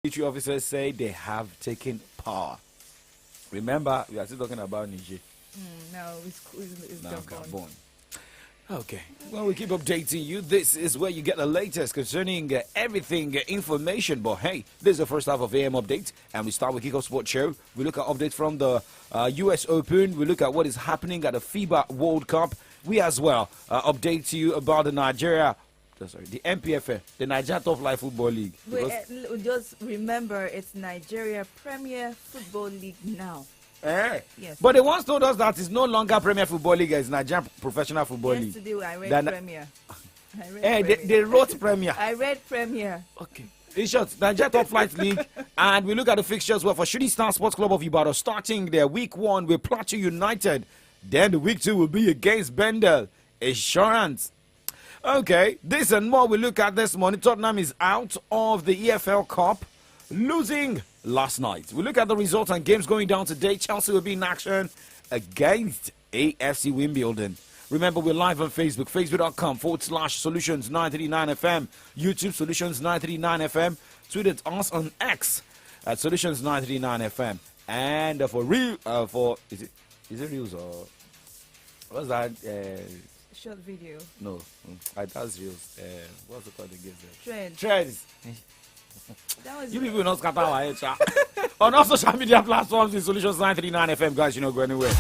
Military officers say they have taken power. Remember, we are still talking about Niger. No, it's Now Gabon. Gabon. Okay. Well, we keep updating you. This is where you get the latest concerning everything, information. But hey, this is the first half of AM Update, and we start with Kickoff Sports Show. We look at updates from the US Open. We look at what is happening at the FIBA World Cup. We as well update you about the the MPFA, the Nigeria Top Flight Football League. Just remember, it's Nigeria Premier Football League now. Yes. But they once told us that it's no longer Premier Football League, it's Nigerian Professional Football League. Yesterday I read Premier. They wrote Premier. I read Premier. Okay. In short, Nigeria Top Flight League, and we look at the fixtures well for Shooting Star Sports Club of Ibadan starting their week 1 with Plateau United. Then the week 2 will be against Bendel Insurance. Okay, this and more we look at this morning. Tottenham is out of the EFL Cup, losing last night. We look at the results and games going down today. Chelsea will be in action against AFC Wimbledon. Remember, we're live on Facebook, facebook.com/Solutions939FM, YouTube Solutions939FM, tweet at us on X at Solutions939FM, and is it Reels or what's that? Short video. No, that's Reels. What's it called again? Trends. You people will not scatter our head, on all social media platforms in Solutions939FM, guys. You know, go anywhere.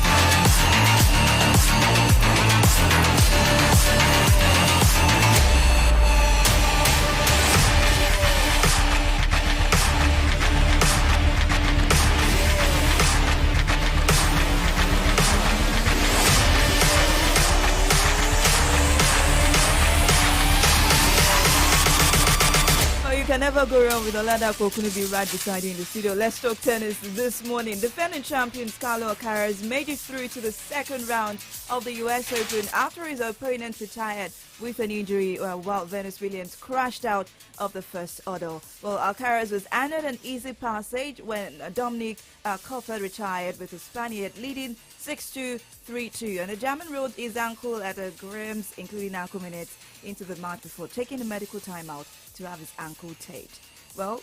Can never go wrong with Oladapo Kunubi right beside you in the studio. Let's talk tennis this morning. Defending champions Carlo Alcaraz made it through to the second round of the US Open after his opponent retired with an injury while Venus Williams crashed out of the first order. Well, Alcaraz was handed an easy passage when Dominic Koffler retired with the Spaniard leading 6-2, 3-2. And the German rolled his ankle at a grams, including ankle minutes, into the mat before taking a medical timeout to have his ankle taped. Well,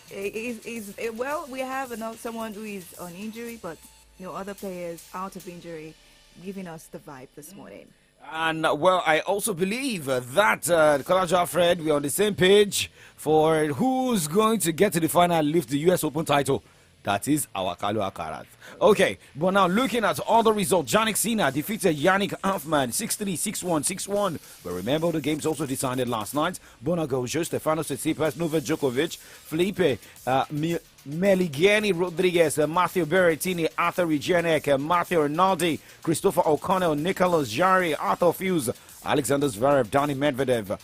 we have someone who is on injury, but other players out of injury, giving us the vibe this morning. And well, I also believe that College Alfred, we're on the same page for who's going to get to the final and lift the US Open title. That is our Carlo Alcaraz. Okay, but now looking at all the results, Jannik Sinner defeated Yannick Hanfmann 6-3, 6-1, 6-1. But remember, the games also decided last night. Bonagojo, Stefano Tsitsipas, Novak Djokovic, Felipe Meligeni Rodriguez, Matteo Berrettini, Arthur Regenek, Matteo Rinaldi, Christopher O'Connell, Nicholas Jarry, Arthur Fuse, Alexander Zverev, Dani Medvedev,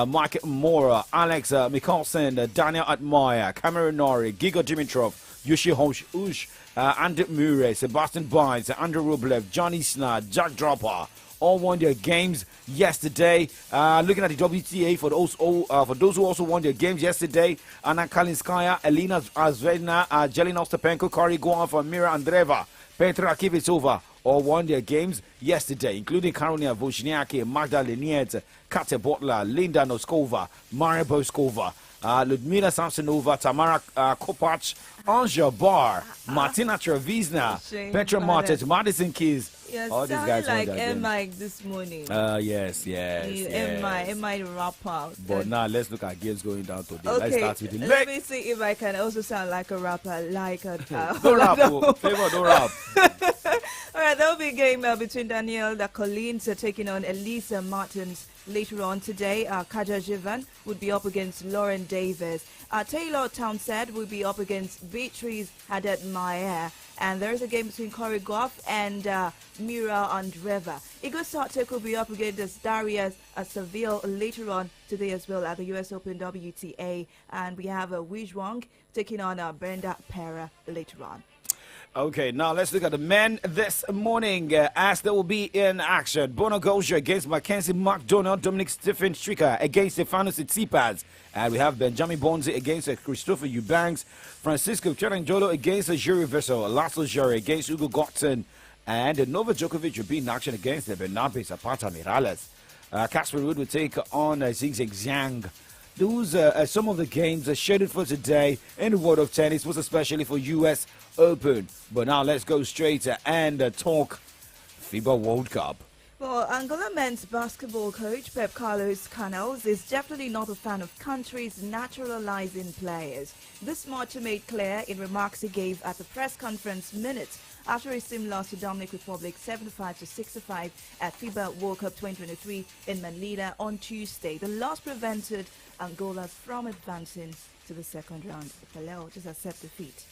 Mike Mora, Alex Mikkelsen, Daniel Admire, Cameron Norrie, Giga Dimitrov, Yoshi Ush, Andy Murray, Sebastian Bynes, Andrew Rublev, Johnny Isner, Jack Draper, all won their games yesterday. Looking at the WTA for those who also won their games yesterday, Anna Kalinskaya, Elena Zvezna, Jelena Ostapenko, Kori Goff, Mira Andreeva, Petra Kvitova all won their games yesterday, including Karolina Wozniacki, Magda Leniet, Katja Butler, Linda Noskova, Maria Boskova, Ludmila Samsonova, Tamara Kopacz, Anja Barr, Martina Trevisna, Petra Martins, Madison Keys. Yeah, all these guys like won their Mike this morning. Yes. Mike the rapper. But now let's look at games going down today. Okay, Let's start with the let me see if I can also sound like a rapper, like a... don't rap, favor, don't rap. All right, there will be a game between Danielle Collins taking on Elisa Martins later on today. Kaja Jivan would be up against Lauren Davis. Taylor Townsend will be up against Beatrice Haddad-Mayer. And there's a game between Corey Goff and Mira Andreeva. Igor Swiatek will be up against Darius Seville later on today as well at the US Open WTA. And we have Wei Zhuang taking on Brenda Pera later on. Okay, now let's look at the men this morning as they will be in action. Bonagojo against Mackenzie McDonald, Dominic Stephen Stricker against Stefano Tsitsipas. And we have Benjamin Bonzi against Christopher Eubanks, Francisco Cherangelo against Juri Vessel, Laszlo Juri against Hugo Gotten, and Novak Djokovic will be in action against Bernabé Zapata Miralles. Casper Ruud will take on Zhang Those are some of the games are scheduled for today in the world of tennis, most especially for US Open. But now let's go straight and talk FIBA World Cup. Well, Angola men's basketball coach Pep Carlos Canals is definitely not a fan of countries naturalizing players. This much he made clear in remarks he gave at the press conference minutes after his team lost to Dominican Republic 75-65 at FIBA World Cup 2023 in Manila on Tuesday. The loss prevented Angola from advancing to the second round. Pelé just accept defeat.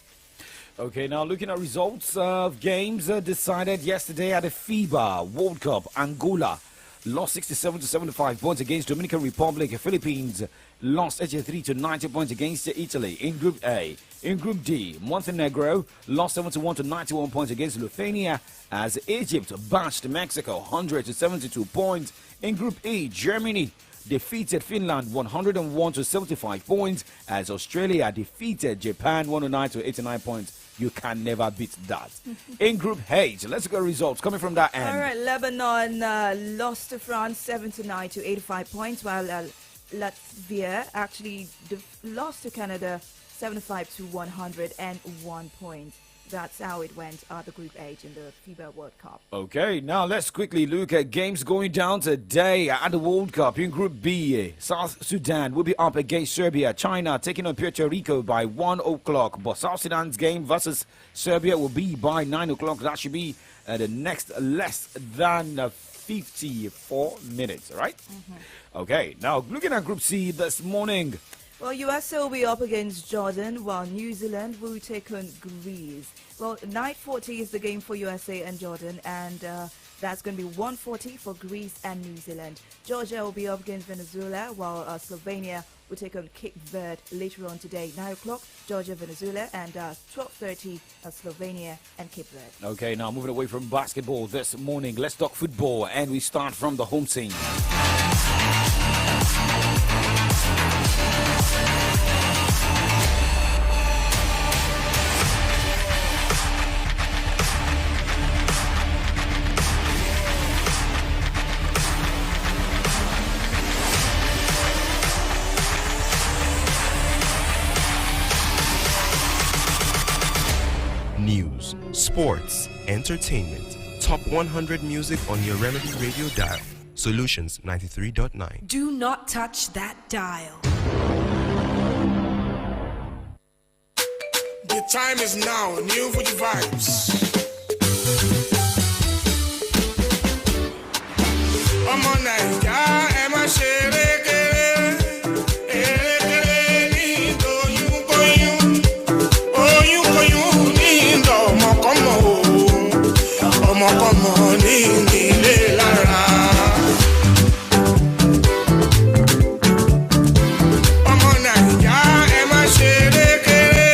Okay, now looking at results of games decided yesterday at the FIBA World Cup. Angola lost 67-75 points against Dominican Republic. Philippines lost 83-90 points against Italy in Group A. In Group D, Montenegro lost 71-91 points against Lithuania as Egypt bashed Mexico 100-72 points. In Group E, Germany defeated Finland 101-75 points as Australia defeated Japan 109-89 points. You can never beat that. In Group H, let's go results coming from that end. All right, Lebanon lost to France 79-85 points, while Latvia actually lost to Canada 75-101 points. That's how it went at the Group H in the FIBA World Cup. Okay, now let's quickly look at games going down today at the World Cup. In Group B, South Sudan will be up against Serbia. China taking on Puerto Rico by 1 o'clock. But South Sudan's game versus Serbia will be by 9 o'clock. That should be the next less than 54 minutes, right? Okay, now looking at Group C this morning. Well, USA will be up against Jordan, while New Zealand will take on Greece. Well, 9:40 is the game for USA and Jordan, and that's going to be 1:40 for Greece and New Zealand. Georgia will be up against Venezuela, while Slovenia will take on Cape Verde later on today. 9 o'clock, Georgia, Venezuela, and 12:30, Slovenia and Cape Verde. Okay, now moving away from basketball this morning, let's talk football, and we start from the home scene. News, sports, entertainment, top 100 music on your Remedy Radio dial. Solutions 93.9. Do not touch that dial. The time is now. New Fuji vibes. Ọmọ Naija ẹ má ṣe erékeré, erékeré ní ìdòyúnkóyún, oyúnkóyún ní ìdọ̀mọ̀kọ́mọ̀ o, ọmọkọ́mọ ní ìdílé lára. Ọmọ Naija ẹ má ṣe erékeré,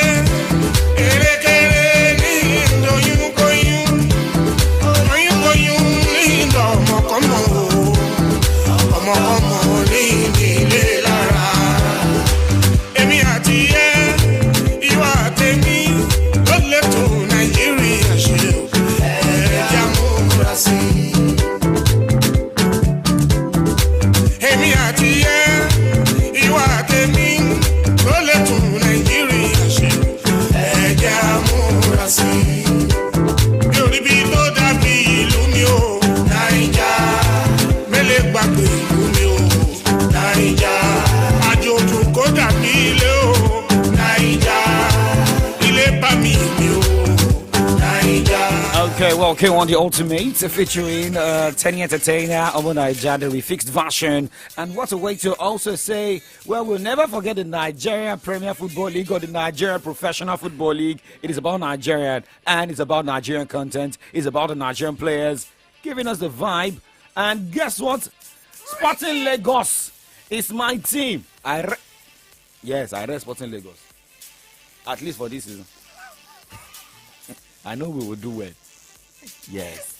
erékeré ní ìdòyúnkóyún, oyúnkóyún ní ìdọ̀mọ̀kọ́mọ̀ o. Ọmọkọ́mọ ní ìdílé lára. Èmi àti ẹ, ìwà tèmi, ló lè tún Nàìjíríà ṣe. Ẹ̀ẹ́dá múra sí i. Èmi àti ẹ, ìwà tèmi, ló lè tún Nàìjíríà ṣe. Ẹ̀ẹ́dá múra sí i. Mi ò rí bí tó dàbí ìlú mi o, Naija. Mélé gbàgbé ìlú mi o, Naija. Àjòjù kó dàbí ilé o, Naija. Ilé bá mi mi o, Naija. Okay, well, K1 The Ultimate featuring Tenny Entertainer, Omo Naija, the refixed version. And what a way to also say, well, we'll never forget the Nigerian Premier Football League or the Nigerian Professional Football League. It is about Nigerian and it's about Nigerian content. It's about the Nigerian players giving us the vibe. And guess what? Sporting Lagos is my team. Yes, I read Sporting Lagos. At least for this season. I know we will do well. Yes.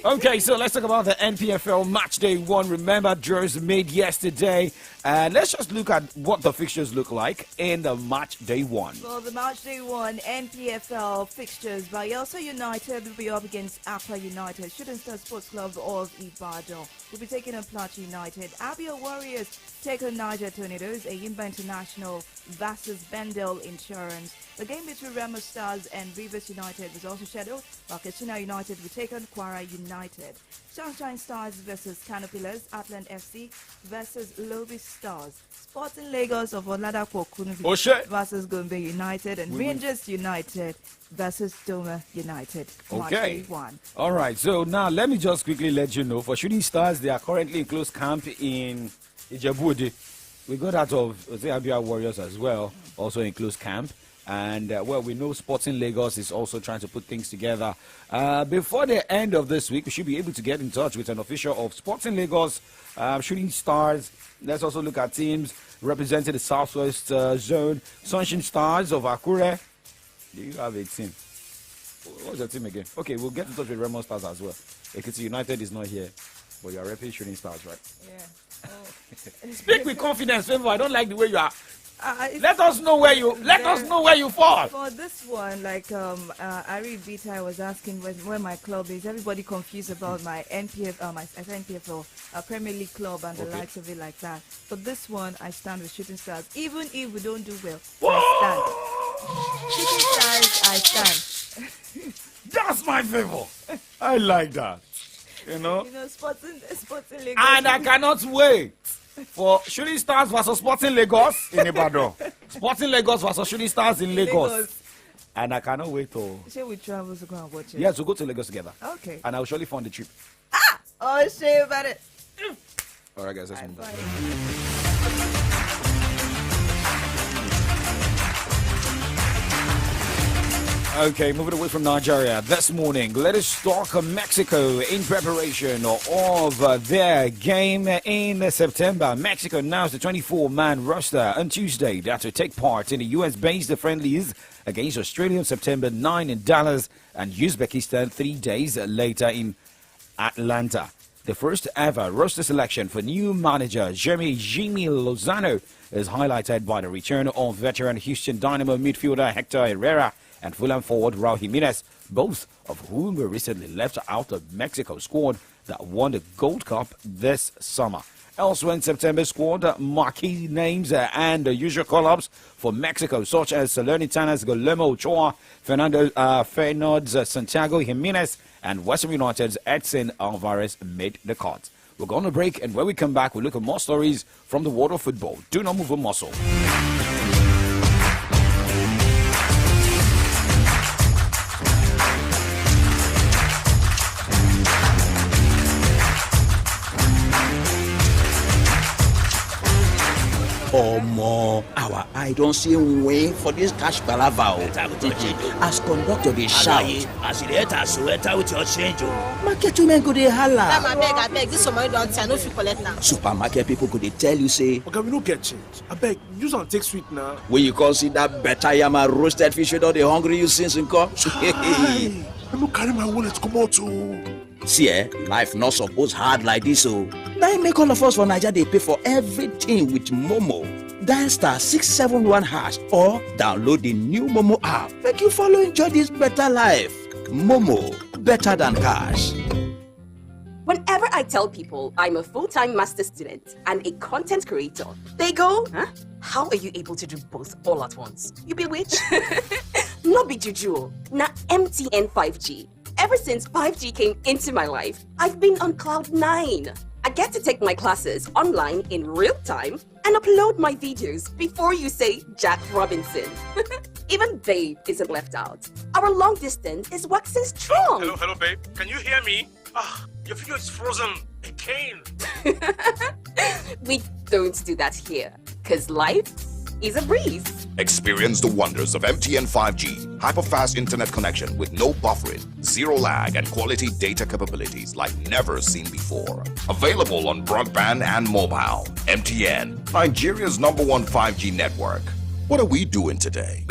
Okay, so let's talk about the NPFL match day 1. Remember, draws made yesterday. And let's just look at what the fixtures look like in the match day 1. Well, the match day 1 NPFL fixtures. Bayelsa United will be up against Accra United. Shooting Star Sports Club of Ibadan will be taking on Plateau United. Abia Warriors take on Niger Tornadoes. Ayimba International versus Bendel Insurance. The game between Remo Stars and Rivers United was also scheduled, while Katsina United will take on Kwara United. Sunshine Stars versus Canopilas, Atlant FC versus Lobby Stars. Sporting Lagos of Oladapo Kunubi versus Gombe United, and Rangers United versus Doma United. Okay. Match day 1. All right, so now let me just quickly let you know, for Shooting Stars, they are currently in close camp in Ijebu-Ode. We got out of Abia Warriors as well, also in close camp. And, well, we know Sporting Lagos is also trying to put things together. Before the end of this week, we should be able to get in touch with an official of Sporting Lagos, Shooting Stars. Let's also look at teams representing the Southwest Zone. Sunshine Stars of Akure. Do you have a team? What's your team again? Okay, we'll get in touch with Remo Stars as well. Ekiti United is not here, but you're repping Shooting Stars, right? Yeah. Speak with confidence, Favor. I don't like the way you are. Let us know where you fall. For this one, like Ari Vita was asking where my club is. Everybody confused about my NPFL, Premier League club and the likes of it like that. For this one, I stand with Shooting Stars. Even if we don't do well, I stand. Shooting Stars, I stand. That's my favor. I like that. You know, Sporting Lagos. and I cannot wait for Shooting Stars versus Sporting Lagos in Ibadan. Sporting Lagos versus Shooting Stars in Lagos. And I cannot wait to. Shall we travel to go and watch it? Yes, we'll go to Lagos together. Okay. And I will surely fund the trip. Oh, shit about it. All right, guys, let's move on. Okay, moving away from Nigeria this morning, let us talk Mexico in preparation of their game in September. Mexico announced the 24-man roster on Tuesday that will take part in the US-based friendlies against Australia on September 9 in Dallas and Uzbekistan 3 days later in Atlanta. The first ever roster selection for new manager Jimmy Lozano is highlighted by the return of veteran Houston Dynamo midfielder Hector Herrera and Fulham forward Raul Jimenez, both of whom were recently left out of Mexico's squad that won the Gold Cup this summer. Elsewhere in September, squad marquee names and the usual call-ups for Mexico, such as Salernitana's Guillermo Ochoa, Feyenoord's Santiago Jimenez, and Western United's Edson Alvarez made the cut. We're going to break, and when we come back, we'll look at more stories from the world of football. Do not move a muscle. Omo, our eye don't see way for this cash palava. As conductor dey shout. As you enter, so enter with your change. Market women go dey holla. I beg, this one don't tell, no fit collect now. Supermarket people go dey tell you say. Okay, we no get change. I beg, use and take sweet now. When you consider better yama roasted fish wey don dey hungry you since nko. I no carry my wallet come out too. See, life not suppose hard like this, so now make all of us for Nigeria they pay for everything with Momo. Dial *671# or download the new Momo app. Make you follow enjoy this better life. Momo, better than cash. Whenever I tell people I'm a full-time master student and a content creator, they go, huh? How are you able to do both all at once? You bewitch? No be juju, na MTN 5G. Ever since 5G came into my life, I've been on cloud 9. I get to take my classes online in real time and upload my videos before you say Jack Robinson. Even Babe isn't left out. Our long distance is waxing strong. Hello, babe. Can you hear me? Your video is frozen. Again. We don't do that here, because life is a breeze. Experience the wonders of MTN 5G. Hyper-fast internet connection with no buffering, zero lag, and quality data capabilities like never seen before. Available on broadband and mobile. MTN, Nigeria's #1 5G network. What are we doing today?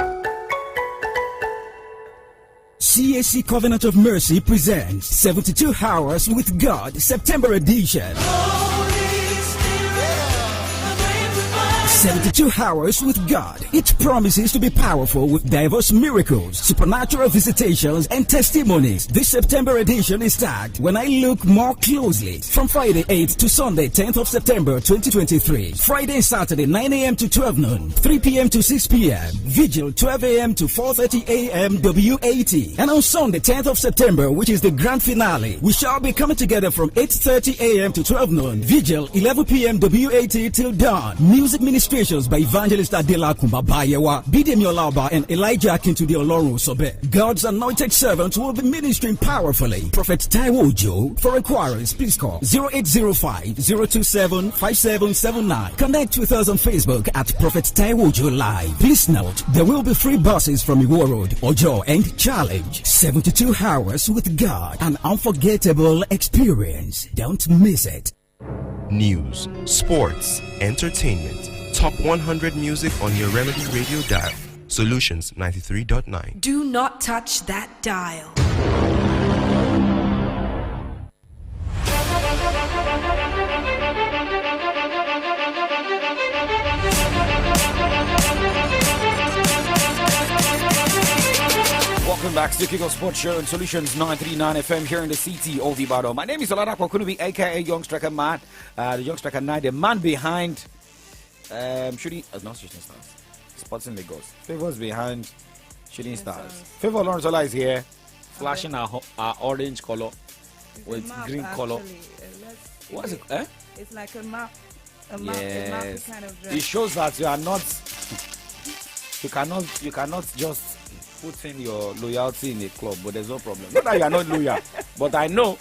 CAC Covenant of Mercy presents 72 Hours with God, September edition. 72 Hours with God. It promises to be powerful with diverse miracles, supernatural visitations, and testimonies. This September edition is tagged When I Look More Closely. From Friday 8th to Sunday 10th of September 2023. Friday and Saturday 9 a.m. to 12 noon, 3 p.m. to 6 p.m. Vigil 12 a.m. to 4:30 a.m. WAT. And on Sunday 10th of September, which is the grand finale, we shall be coming together from 8:30 a.m. to 12 noon. Vigil 11 p.m. WAT till dawn. Music ministrations by Evangelist Adela Kumbabayewa, Bidemi Olaba, and Elijah Akintude Olorun Sobe. God's anointed servants will be ministering powerfully. Prophet Taiwo Ojo. For inquiries, please call 0805-027-5779. Connect with us on Facebook at Prophet Taiwo Ojo Live. Please note, there will be free buses from Iwo Road, Ojo, and Challenge. 72 Hours with God, an unforgettable experience. Don't miss it. News, sports, entertainment. Top 100 music on your Remedy Radio dial. Solutions 93.9. Do not touch that dial. Welcome back to the Kickoff Sports Show on Solutions 939 FM here in the city of Ibadan. My name is Oladapo Kunubi, aka Young Striker Man, the Young Striker 9, the man behind Shooting Stars, Sporting Lagos. Favors behind Shooting Stars. Favor Lawrence Ola is here, flashing our orange color with green color. What is it? It's like a map. Yes. Kind of dress. It shows that you are not. You cannot just put in your loyalty in a club, but there's no problem. Not that you are not loyal, but I know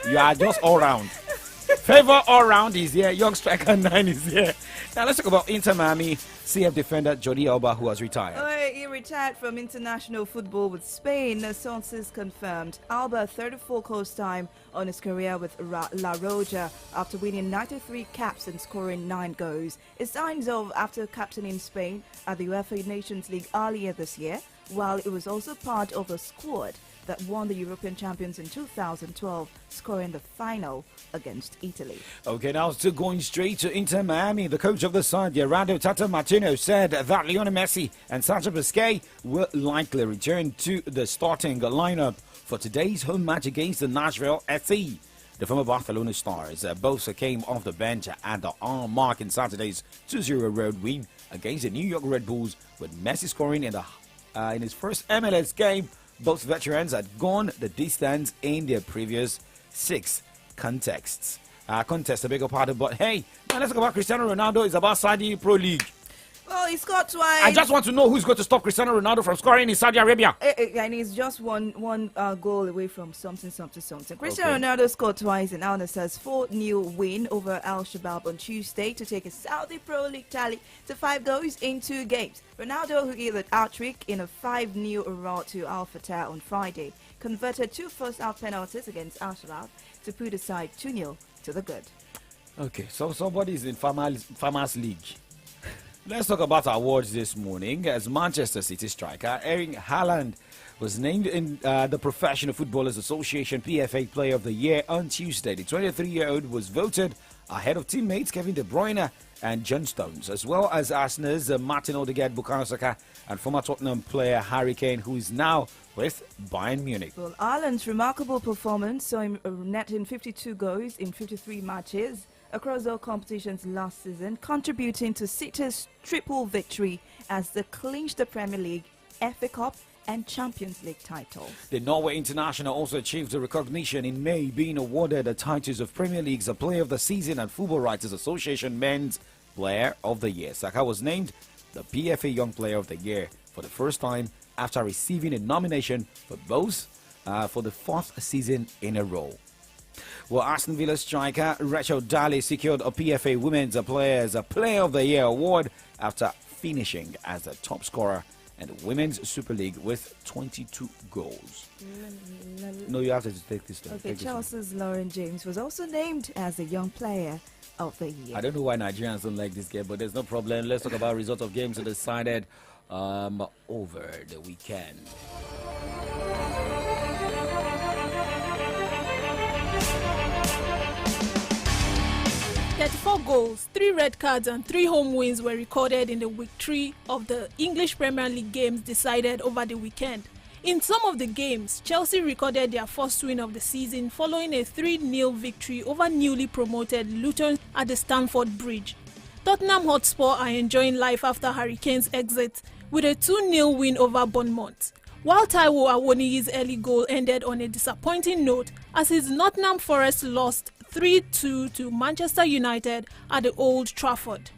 you are just all round. Favor all round is here. Young Striker 9 is here. Now let's talk about Inter Miami CF defender Jordi Alba, who has retired. He retired from international football with Spain, sources confirmed. Alba 34 close time on his career with La Roja after winning 93 caps and scoring 9 goals. It's signs of after captaining Spain at the UEFA Nations League earlier this year, while it was also part of the squad that won the European champions in 2012, scoring the final against Italy. Okay, now still going straight to Inter Miami. The coach of the side, Gerardo Tata Martino, said that Lionel Messi and Sergio Busquets will likely return to the starting lineup for today's home match against the Nashville SC. The former Barcelona stars both came off the bench at the arm mark in Saturday's 2-0 road win against the New York Red Bulls, with Messi scoring in his first MLS game. Both veterans had gone the distance in their previous 6 contests. I beg your pardon, but hey, now let's talk about Cristiano Ronaldo. It's about Saudi Pro League. Well, he scored twice. I just want to know who's going to stop Cristiano Ronaldo from scoring in Saudi Arabia. And he's just one goal away from something. Cristiano Ronaldo scored twice in Al Nassr's 4-0 win over Al Shabab on Tuesday to take a Saudi Pro League tally to 5 goals in 2 games. Ronaldo, who hit an hat-trick in a 5-0 rout to Al Fatah on Friday, converted 2 first-half penalties against Al Shabab to put the side 2-0 to the good. Okay, so somebody's in Farmers League. Let's talk about awards this morning, as Manchester City striker Erling Haaland was named in the Professional Footballers Association PFA Player of the Year on Tuesday. The 23-year-old was voted ahead of teammates Kevin De Bruyne and John Stones, as well as Arsenal's Martin Odegaard, Bukayo Saka, and former Tottenham player Harry Kane, who is now with Bayern Munich. Well, Haaland's remarkable performance saw him netting 52 goals in 53 matches across all competitions last season, contributing to City's triple victory as they clinched the Premier League, FA Cup and Champions League titles. The Norway international also achieved a recognition in May, being awarded the titles of Premier League's Player of the Season and Football Writers Association Men's Player of the Year. Saka was named the PFA Young Player of the Year for the first time after receiving a nomination for both for the 4th season in a row. Well, Aston Villa striker Rachel Daly secured a PFA Women's Player of the Year award after finishing as the top scorer in the Women's Super League with 22 goals. No, you have to take this one. Okay, Chelsea's Lauren James was also named as the Young Player of the Year. I don't know why Nigerians don't like this game, but there's no problem. Let's talk about results of games decided over the weekend. Goals, 3 red cards and 3 home wins were recorded in the week 3 of the English Premier League games decided over the weekend. In some of the games, Chelsea recorded their first win of the season following a 3-0 victory over newly promoted Luton at the Stamford Bridge. Tottenham Hotspur are enjoying life after Hurricanes' exit with a 2-0 win over Bournemouth, while Taiwo Awoniyi's early goal ended on a disappointing note as his Nottingham Forest lost 3-2 to Manchester United at the Old Trafford.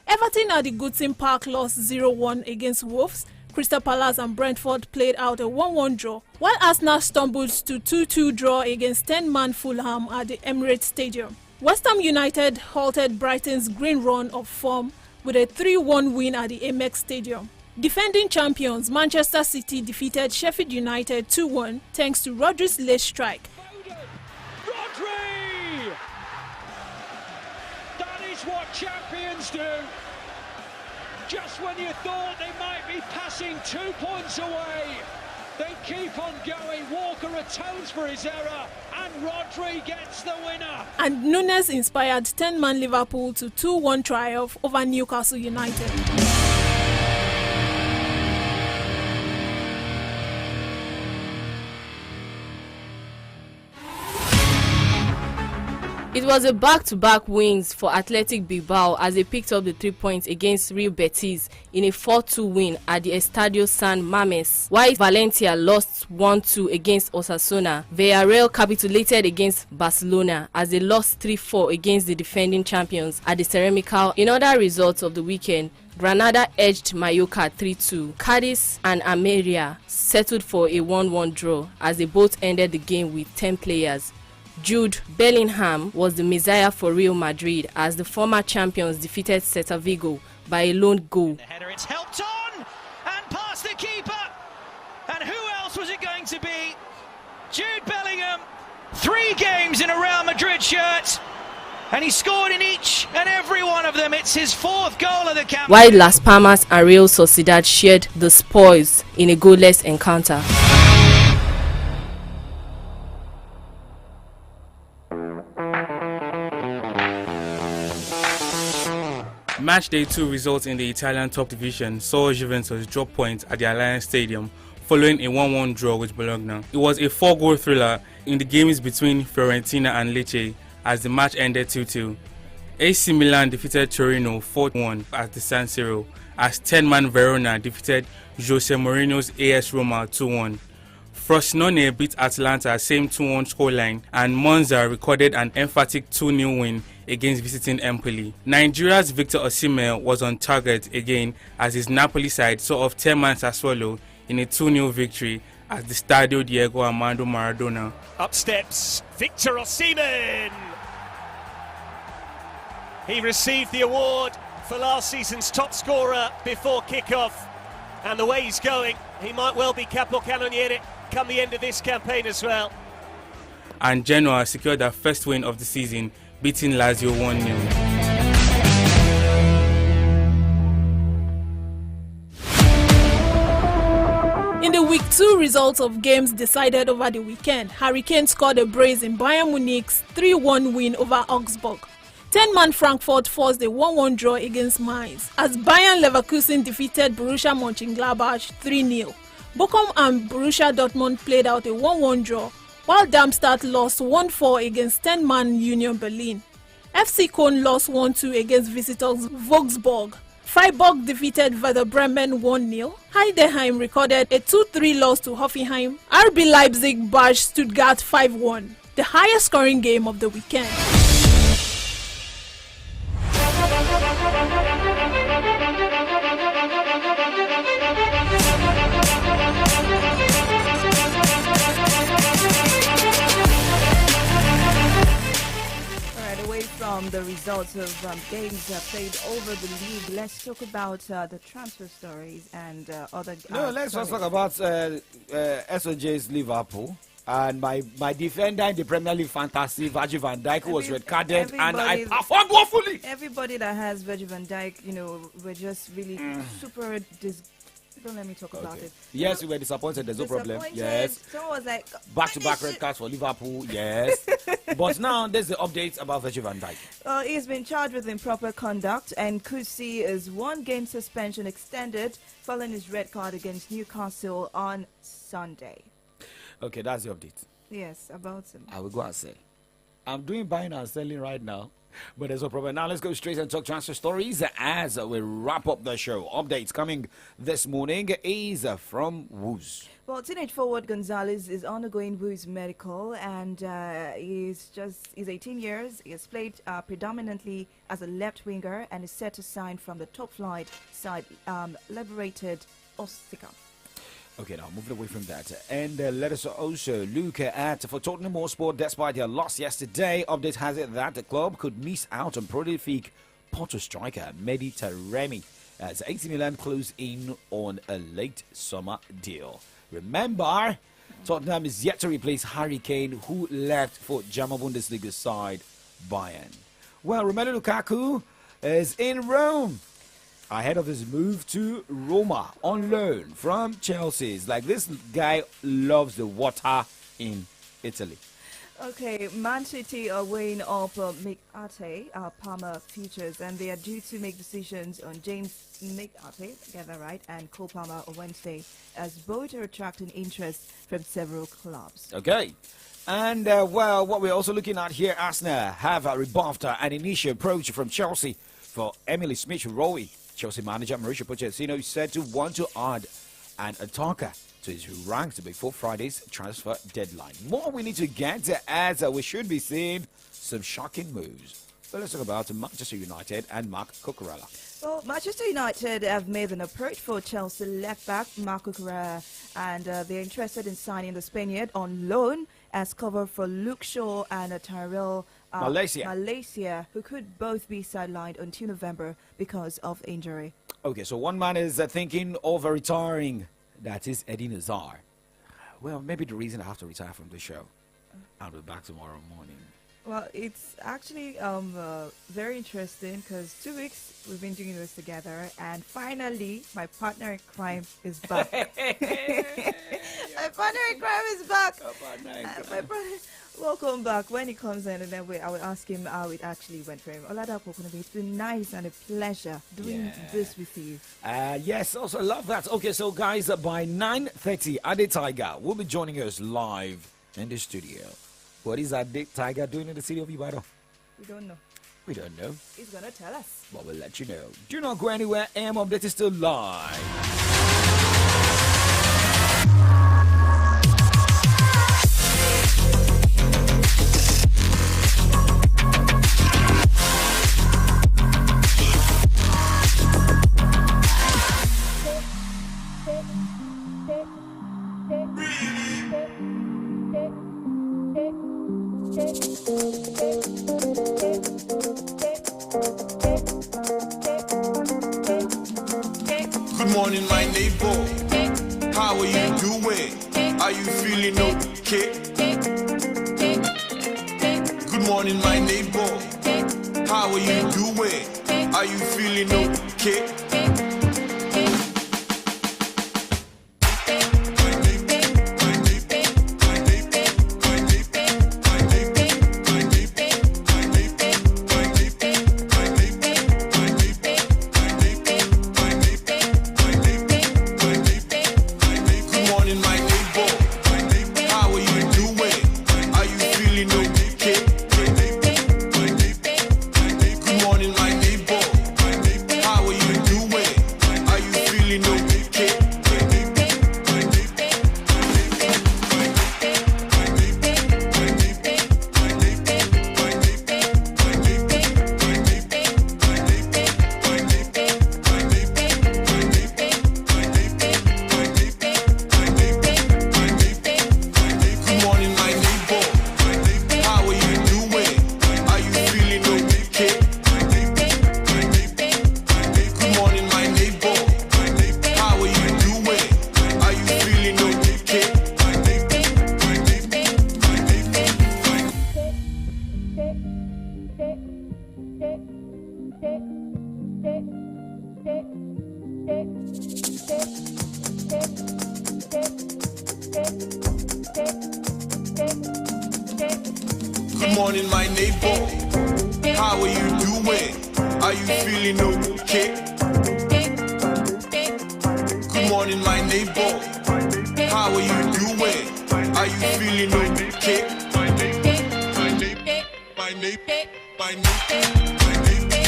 Everton at the Goodison Park lost 0-1 against Wolves. Crystal Palace and Brentford played out a 1-1 draw, while Arsenal stumbled to 2-2 draw against 10-man Fulham at the Emirates Stadium. West Ham United halted Brighton's green run of form with a 3-1 win at the Amex Stadium. Defending champions Manchester City defeated Sheffield United 2-1 thanks to Rodri's late strike. What champions do. Just when you thought they might be passing 2 points away, they keep on going. Walker atones for his error and Rodri gets the winner. And Nunes inspired 10-man Liverpool to 2-1 triumph over Newcastle United. It was a back-to-back wins for Athletic Bilbao as they picked up the 3 points against Real Betis in a 4-2 win at the Estadio San Mamés, while Valencia lost 1-2 against Osasuna. Villarreal capitulated against Barcelona as they lost 3-4 against the defending champions at the Ceramical. In other results of the weekend, Granada edged Mallorca 3-2. Cadiz and Almeria settled for a 1-1 draw as they both ended the game with 10 players. Jude Bellingham was the messiah for Real Madrid as the former champions defeated Celta Vigo by a lone goal. The header, it's helped on and past the keeper. And who else was it going to be? Jude Bellingham, 3 games in a Real Madrid shirt. And he scored in each and every one of them. It's his 4th goal of the campaign. While Las Palmas and Real Sociedad shared the spoils in a goalless encounter. Match day 2 results in the Italian top division saw Juventus drop points at the Allianz Stadium following a 1-1 draw with Bologna. It was a 4-goal thriller in the games between Fiorentina and Lecce as the match ended 2-2. AC Milan defeated Torino 4-1 at the San Siro as 10-man Verona defeated Jose Mourinho's AS Roma 2-1. Frosinone beat Atalanta same 2-1 scoreline and Monza recorded an emphatic 2-0 win against visiting Empoli. Nigeria's Victor Osimhen was on target again as his Napoli side saw off 10-man Sassuolo in a 2-0 victory at the Stadio Diego Armando Maradona. Up steps Victor Osimhen. He received the award for last season's top scorer before kickoff, and the way he's going, he might well be capocannoniere come the end of this campaign as well. And Genoa secured their first win of the season, beating Lazio 1-0. In the week 2 results of games decided over the weekend, Hurricanes scored a brace in Bayern Munich's 3-1 win over Augsburg. 10-man Frankfurt forced a 1-1 draw against Mainz as Bayern Leverkusen defeated Borussia Mönchengladbach 3-0. Bochum and Borussia Dortmund played out a 1-1 draw, while Darmstadt lost 1-4 against 10-man Union Berlin. FC Köln lost 1-2 against visitors Wolfsburg. Freiburg defeated Werder Bremen 1-0. Heidenheim recorded a 2-3 loss to Hoffenheim. RB Leipzig bashed Stuttgart 5-1, the highest scoring game of the weekend. From the results of games played over the league, let's talk about the transfer stories and other. No, let's just talk about SOJ's Liverpool. And my defender in the Premier League fantasy, Virgil van Dijk, who was red carded, and I performed woefully. Everybody that has Virgil van Dijk, we're just really super Don't let me talk about it. Yes, we were disappointed. There's no problem. Yes. Someone was like, back-to-back red cards for Liverpool. Yes. But now there's the update about Virgil van Dijk. He's been charged with improper conduct and could see his 1-game suspension extended following his red card against Newcastle on Sunday. Okay, that's the update. Yes, about him. I will go and sell. I'm doing buying and selling right now, but there's no problem. Now let's go straight and talk transfer stories as we wrap up the show. Updates coming this morning is from Woos. Well, teenage forward Gonzalez is undergoing Woos medical, and he's 18 years. He has played predominantly as a left winger and is set to sign from the top flight side, Liberated Ostica. Okay, now moving away from that, and let us also look at for Tottenham Hotspur. Despite their loss yesterday, update has it that the club could miss out on prolific Porto striker Mehdi Taremi as AC Milan close in on a late summer deal. Remember, Tottenham is yet to replace Harry Kane, who left for German Bundesliga side Bayern. Well, Romelu Lukaku is in Rome ahead of his move to Roma on loan from Chelsea. It's like this guy loves the water in Italy. Okay, Man City are weighing up McAtee, Palmer futures, and they are due to make decisions on James McAtee, get that right, and Cole Palmer on Wednesday, as both are attracting interest from several clubs. Okay. And, well, what we're also looking at here, Arsenal have rebuffed an initial approach from Chelsea for Emily Smith-Rowe. Chelsea manager Mauricio Pochettino is said to want to add an attacker to his ranks before Friday's transfer deadline. More we need to get as we should be seeing some shocking moves. But let's talk about Manchester United and Marc Cucurella. Well, Manchester United have made an approach for Chelsea left-back Marc Cucurella, and they're interested in signing the Spaniard on loan as cover for Luke Shaw and Tyrell Malaysia, who could both be sidelined until November because of injury. Okay, so one man is thinking of retiring. That is Eden Hazard. Well, maybe the reason I have to retire from the show. I'll be back tomorrow morning. Well, it's actually very interesting because 2 weeks we've been doing this together, and finally my partner in crime is back. My partner in crime is back. My brother, welcome back. When he comes in, and then I will ask him how it actually went for him. Oladapo Kunobi, it's been nice and a pleasure doing this with you. Yes, also love that. Okay, so guys, by 9:30, Ade Tiger will be joining us live in the studio. What is Ade Tiger doing in the city of Ibadan? We don't know. We don't know. He's gonna tell us. But we'll let you know. Do not go anywhere. AM Update is still live. Good morning, my neighbor. How are you doing? Are you feeling okay? Good morning, my neighbor. How are you doing? Are you feeling okay? Good morning, my neighbor. How are you doing? Good morning, my neighbor. How are you doing? Are you feeling okay? Good morning, my neighbor. How are you doing? Are you feeling okay? My neighbor, my neighbor, my neighbor, my neighbor.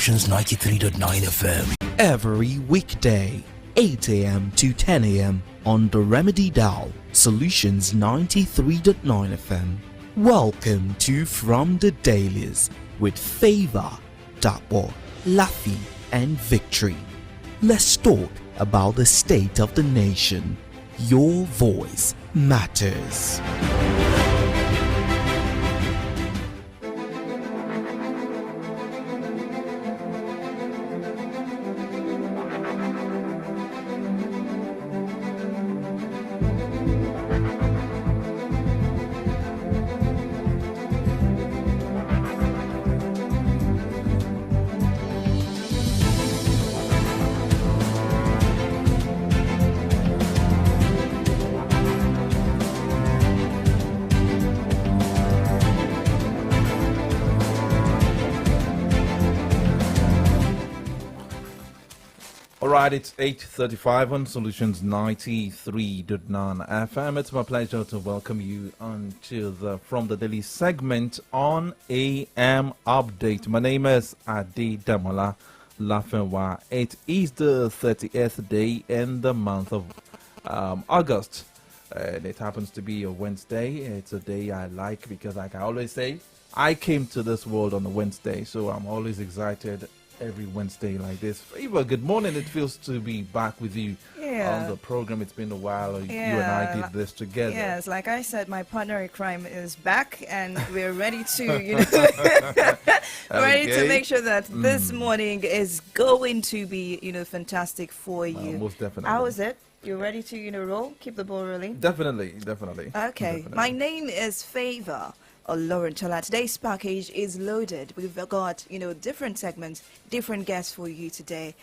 Solutions 93.9 FM. Every weekday, 8 a.m. to 10 a.m. on the Remedy Dial, Solutions 93.9 FM. Welcome to From the Dailies with Favor, Dapo, Laffy, and Victory. Let's talk about the state of the nation. Your voice matters. Alright, it's 8:35 on Solutions 93.9 FM. It's my pleasure to welcome you onto the From the Daily segment on AM Update. My name is Adi Damola Lafenwa. It is the 30th day in the month of August. And it happens to be a Wednesday. It's a day I like because, like I always say, I came to this world on a Wednesday, so I'm always excited every Wednesday like this. Favor, good morning. It feels to be back with you on the program. It's been a while. You and I did this together. Yes, like I said, my partner in crime is back, and we're ready to, ready to make sure that this morning is going to be, fantastic for you. Most definitely. How is it? You ready to, roll? Keep the ball rolling? Definitely. Okay. Definitely. My name is Favor Olorintola. Today's package is loaded. We've got, different segments, different guests for you today.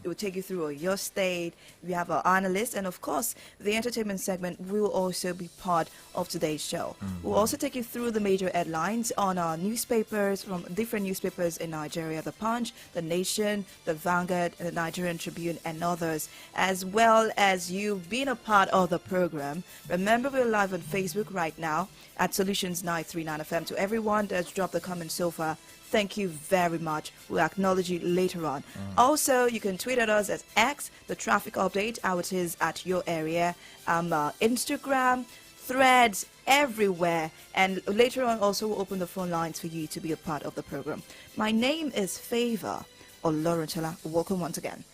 We'll take you through your state. We have our analyst, and of course, the entertainment segment will also be part of today's show. We'll also take you through the major headlines on our newspapers, from different newspapers in Nigeria: The Punch, The Nation, The Vanguard, The Nigerian Tribune, and others, as well as you being a part of the program. Remember, we're live on Facebook right now at Solutions 939 FM. To everyone that's dropped the comment so far, thank you very much. We'll acknowledge you later on. Also, you can tweet at us at X, the traffic update, how it is at your area, Instagram, Threads, everywhere. And later on, also, we'll open the phone lines for you to be a part of the program. My name is Favor Olorintola. Welcome once again.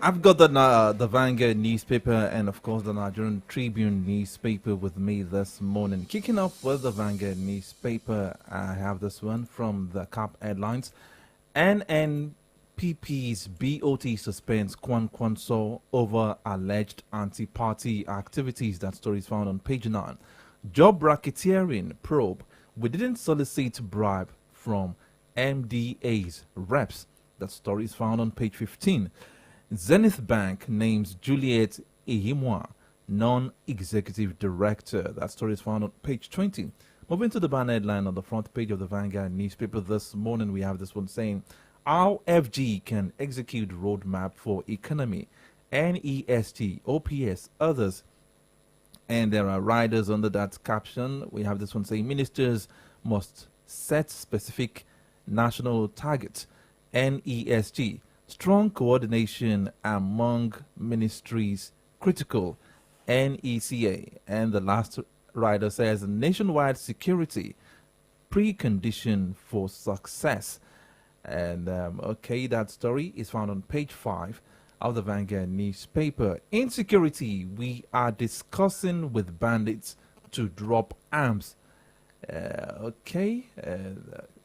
I've got the Vanguard newspaper and, of course, the Nigerian Tribune newspaper with me this morning. Kicking off with the Vanguard newspaper, I have this one from the CAP headlines. NNPP's BOT suspends Kwankwanso over alleged anti-party activities. That story is found on page 9. Job racketeering probe. We didn't solicit bribe from MDA's reps. That story is found on page 15. Zenith Bank names Juliet Ihimwa non-executive director. That story is found on page 20. Moving to the banner headline on the front page of the Vanguard newspaper this morning, we have this one saying, how FG can execute roadmap for economy, NEST, OPS, others. And there are riders under that caption. We have this one saying, ministers must set specific national targets, NESG. Strong coordination among ministries critical, NECA. And the last rider says, nationwide security precondition for success. And okay, that story is found on page 5 of the Vanguard newspaper. Insecurity, we are discussing with bandits to drop arms.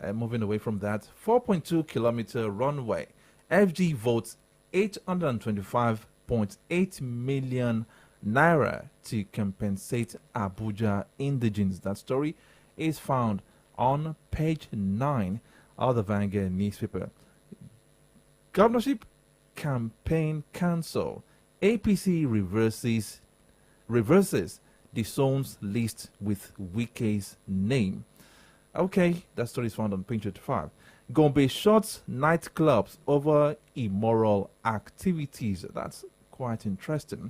Moving away from that, 4.2 kilometer runway. FG votes 825.8 million naira to compensate Abuja indigenes. That story is found on page 9 of the Vanguard newspaper. Governorship campaign cancel. APC reverses the zone's list with Wike's name. Okay, that story is found on page 85. Gombe shuts nightclubs over immoral activities. That's quite interesting.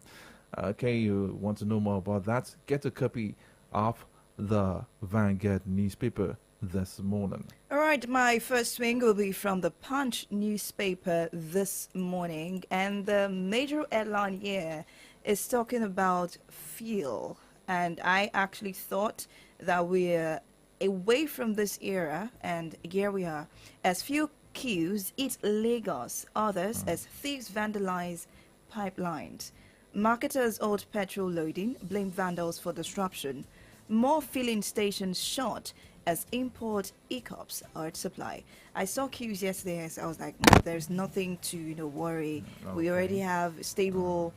Okay, you want to know more about that? Get a copy of the Vanguard newspaper this morning. All right, my first swing will be from the Punch newspaper this morning, and the major headline here is talking about fuel. And I actually thought that we're away from this era, and here we are. As fuel queues eat Lagos, others as thieves vandalize pipelines. Marketers hold petrol loading, blame vandals for disruption. More filling stations short as import hiccups are at supply. I saw queues yesterday, so I was like, there's nothing to worry. Okay. We already have stable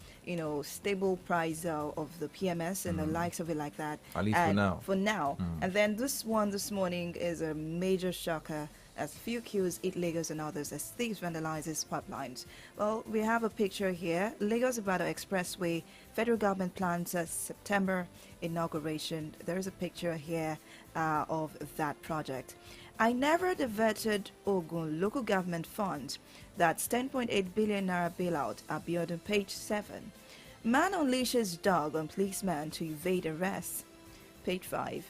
price of the PMS and the likes of it like that. At least for now. For now. And then this one this morning is a major shocker as few queues eat Lagos and others as thieves vandalizes pipelines. Well, we have a picture here. Lagos-Ibadan Expressway, federal government plans a September inauguration. There is a picture here of that project. I never diverted Ogun local government funds. That's 10.8 billion naira bailout. Appeared on page 7. Man unleashes dog on policeman to evade arrest. Page 5.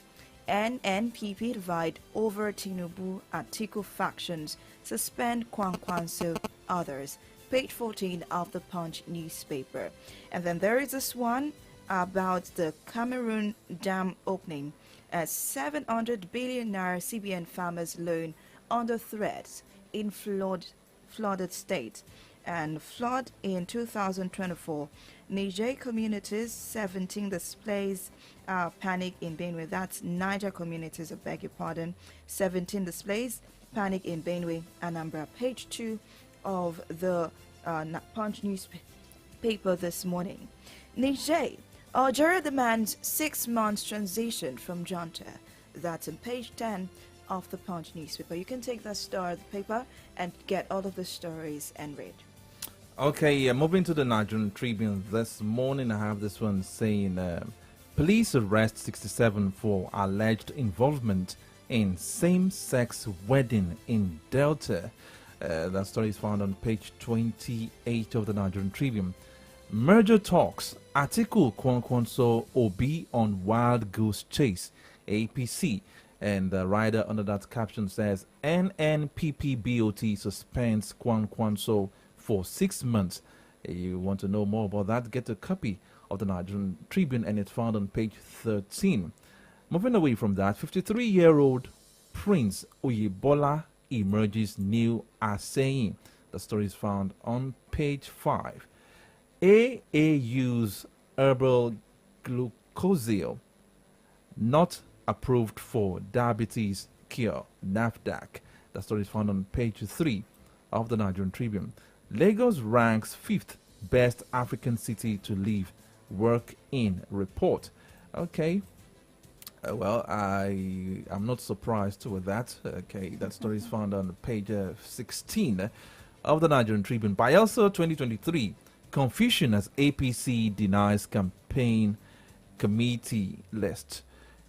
NNPP divide over Tinubu Atiku factions. Suspend Kwankwanso others. Page 14 of the Punch newspaper. And then there is this one about the Cameroon dam opening. As 700 billion naira CBN farmers loan under threat in flooded state. And flood in 2024. Niger communities 17 displays panic in Benue. That's Niger communities, I beg your pardon. 17 displays panic in Benue, Anambra. Page 2 of the Punch newspaper this morning. Niger. Algeria demands 6 months transition from junta. That's on page 10 of the Punch newspaper. You can take that star of the paper and get all of the stories and read. Okay, moving to the Nigerian Tribune this morning, I have this one saying police arrest 67 for alleged involvement in same-sex wedding in Delta. That story is found on page 28 of the Nigerian Tribune. Merger talks. Atiku Kwankwanso Obi on wild goose chase. APC. And the rider under that caption says NNPPBOT suspends Kwankwanso for 6 months. You want to know more about that? Get a copy of the Nigerian Tribune, and it's found on page 13. Moving away from that, 53-year-old Prince Oyebola emerges new as saying. The story is found on page 5. AAU's herbal glucosil not approved for diabetes cure, NAFDAC. The story is found on page 3 of the Nigerian Tribune. Lagos ranks 5th best African city to live, work in report. Okay. Well, I'm not surprised with that. Okay, that story is found on page 16 of the Nigerian Tribune. Bayelsa 2023. Confusion as APC denies campaign committee list.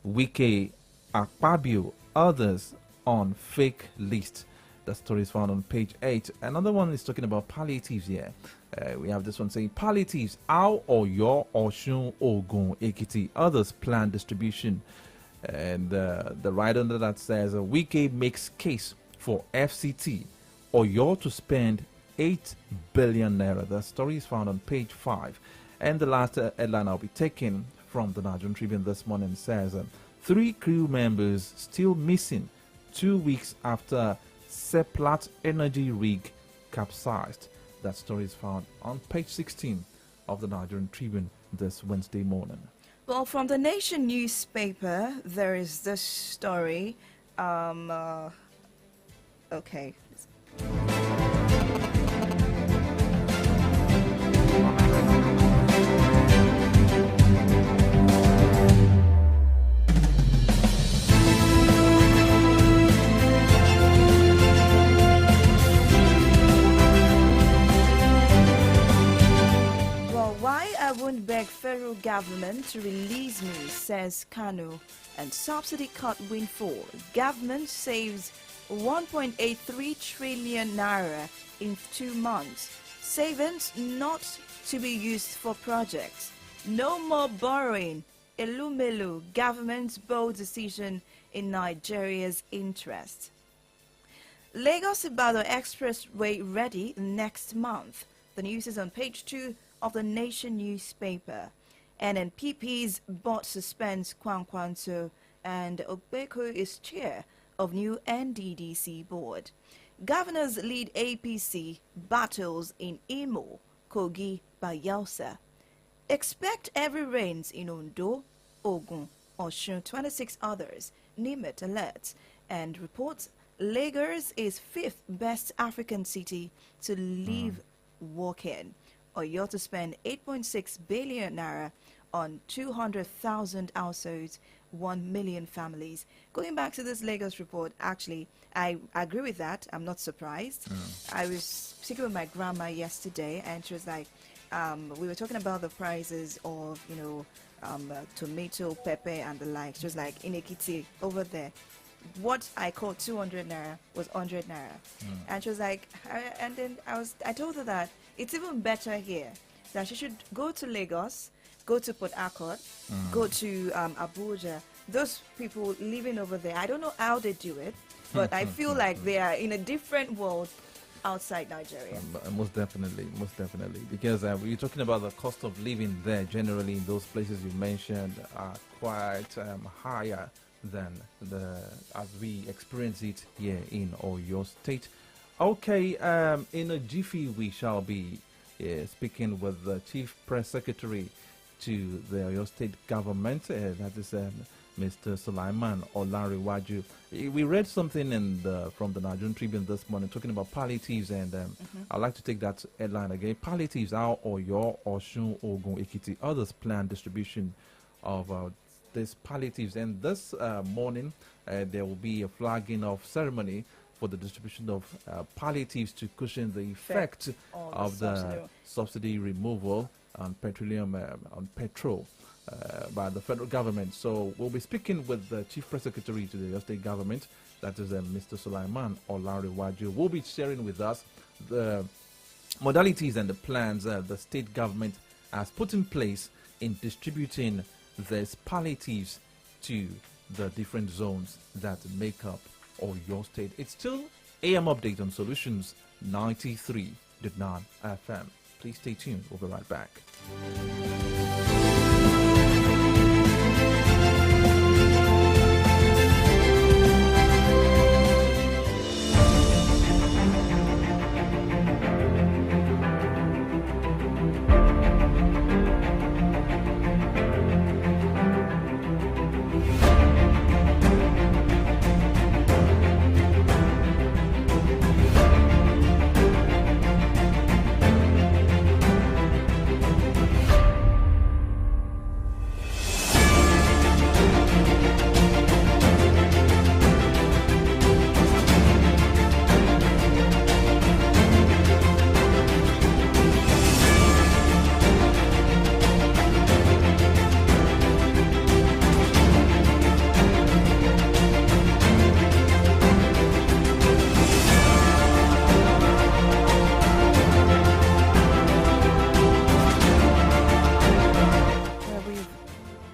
Wike, Akpabio, others on fake list. The story is found on page 8. Another one is talking about palliatives here. We have this one saying palliatives, Ao or Your Oshun Ogun Ekiti. Others plan distribution. And the right under that says Wike makes case for FCT or Your to spend 8 billion naira. The story is found on page 5. And the last headline I'll be taking from the Nigerian Tribune this morning says 3 crew members still missing 2 weeks after Seplat energy rig capsized. That story is found on page 16 of the Nigerian Tribune this Wednesday morning. Well, from the Nation newspaper, there is this story. Okay. I won't beg federal government to release me, says Kanu, and subsidy cut windfall. Government saves 1.83 trillion naira in 2 months. Savings not to be used for projects. No more borrowing. Elumelu, government's bold decision in Nigeria's interest. Lagos-Ibadan Expressway ready next month. The news is on page 2 of the Nation newspaper. NNPP's board suspends Kwankwanso, and Ogbeko is chair of new NDDC board. Governors lead APC battles in Imo, Kogi, Bayelsa. Expect heavy rains in Ondo, Ogun, Osun, 26 others. Nimet alerts and reports Lagos is 5th best African city to live, work in. Oyo to spend 8.6 billion naira on 200,000 households, 1 million families. Going back to this Lagos report, actually, I agree with that. I'm not surprised. I was speaking with my grandma yesterday, and she was like, we were talking about the prices of, tomato, pepper, and the like. She was like, in Ekiti, over there, what I called 200 naira was 100 naira. And she was like, and then I told her that it's even better here, that she should go to Lagos, go to Port Harcourt, go to Abuja. Those people living over there, I don't know how they do it, but I feel like they are in a different world outside Nigeria. Most definitely. Because we're talking about the cost of living there, generally in those places you mentioned, are quite higher than as we experience it here in Oyo State. Okay, in a jiffy we shall be speaking with the Chief Press Secretary to the Oyo State government, that is Mr. Sulaiman Olanrewaju. We read something from the Nigerian Tribune this morning talking about palliatives, and I'd like to take that headline again. Palliatives are Oyo, Osun, Ogun, Ekiti. Others plan distribution of these palliatives, and this morning there will be a flagging of ceremony for the distribution of palliatives to cushion the effect of the subsidy removal on petroleum, on petrol by the federal government. So we'll be speaking with the Chief Press Secretary to the state government, that is Mr. Sulaiman Olanrewaju. Will be sharing with us the modalities and the plans the state government has put in place in distributing these palliatives to the different zones that make up Oyo State. It's still AM Update on Solutions 93.9 FM. Please stay tuned. We'll be right back.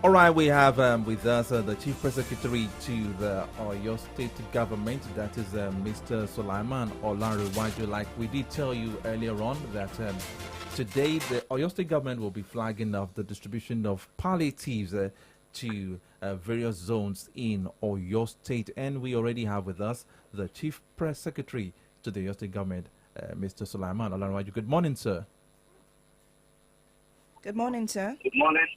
All right, we have with us the Chief Press Secretary to the Oyo State Government, that is Mr. Sulaiman Olanrewaju. Like we did tell you earlier on that today the Oyo State Government will be flagging off the distribution of palliatives to various zones in Oyo State. And we already have with us the Chief Press Secretary to the Oyo State Government, Mr. Sulaiman Olanrewaju. Good morning, sir. Good morning, sir. Good morning.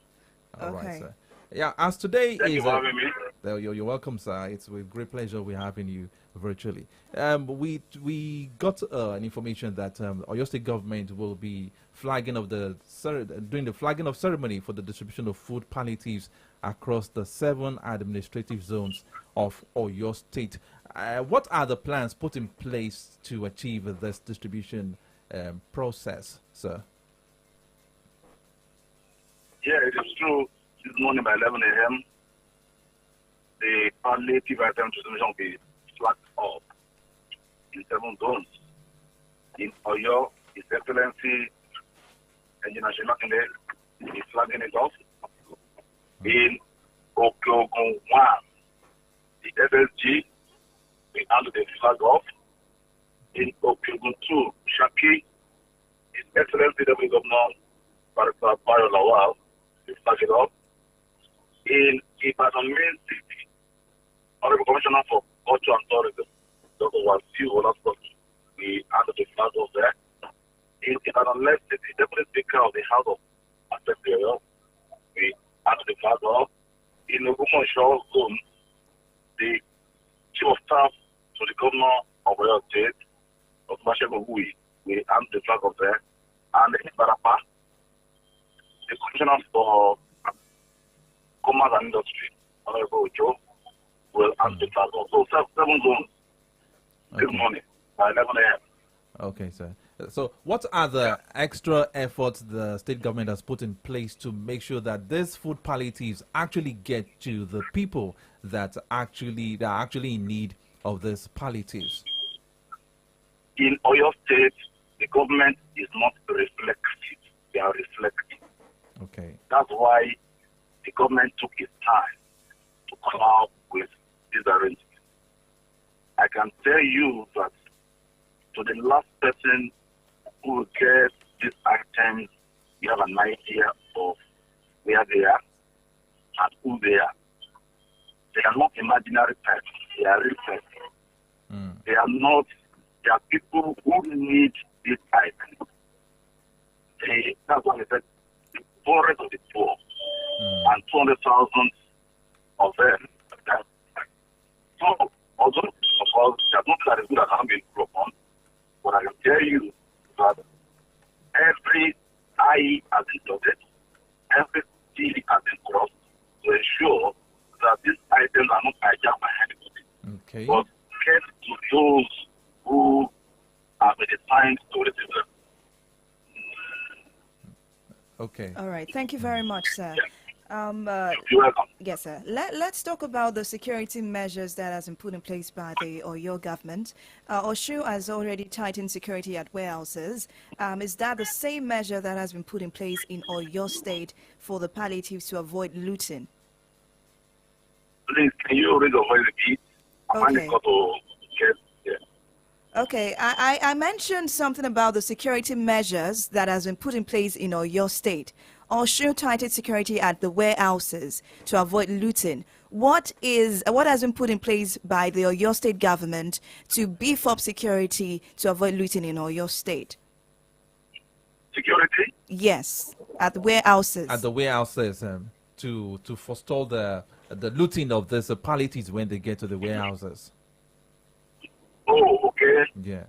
All right, sir. Yeah, as today Thank is... you for having me. You're welcome, sir. It's with great pleasure we're having you virtually. We got an information that Oyo State government will be flagging of doing the flagging of ceremony for the distribution of food palliatives across the 7 administrative zones of Oyo State. What are the plans put in place to achieve this distribution process, sir? Yeah, it is true. This morning by 11 a.m., the palliative item distribution will be flagged up in 7 zones. In Oyo, His Excellency Engineer Shemakinde is flagging it off. In Okyogun 1, the FSG will handle the flag off. In Okyogun 2, Shaki, His Excellency the Governor Barrister Bayo Lawal will flag it off. In Ibadan Main City, Honorable Commissioner for Culture and Tourism, Dr. Wasiu Olaskoki, we handle the flag off there. In Ibadan Left City, Deputy Speaker of the House of Assembly, we handle the flag off. In Ogumosho Zone, the Chief of Staff to the Governor of Oyo State, Dr. Mashego Hui, we handle the flag off there. And in Barapa, the Commissioner for Commerce and Industry, Honorable Joe, will handle the flag off. So 7 zones this morning by 11 a.m. Okay, sir. So what are the extra efforts the state government has put in place to make sure that these food palliatives actually get to the people that are actually in need of these palliatives? In Oyo State, the government is not reflective. They are reflective. Okay. That's why the government took its time to come out with this arrangement. I can tell you that to the last person who will get these items, you have an idea of where they are and who they are. They are not imaginary types. They are real types. They are people who need these items. That's why I said the poorest of the poor and 200,000 of them. So, although, of course, there's nothing that is good that hasn't been broken, but I can tell you that every I has been dotted, every T has been crossed to ensure that these items are not hijacked by anybody, okay, but get to those who have been assigned to receive them. Okay. All right. Thank you very much, sir. You're welcome. Yes, sir. Let's talk about the security measures that has been put in place by the Oyo government. Oshu has already tightened security at warehouses. Is that the same measure that has been put in place in Oyo State for the palliatives to avoid looting? Please, can you read the voice repeat? Okay. Okay, I mentioned something about the security measures that has been put in place in Oyo State. Oshu tightened security at the warehouses to avoid looting. What has been put in place by the Oyo State government to beef up security to avoid looting in Oyo State? Security? Yes, at the warehouses. At the warehouses, to forestall the looting of these palliatives when they get to the warehouses. Oh, okay. Yeah.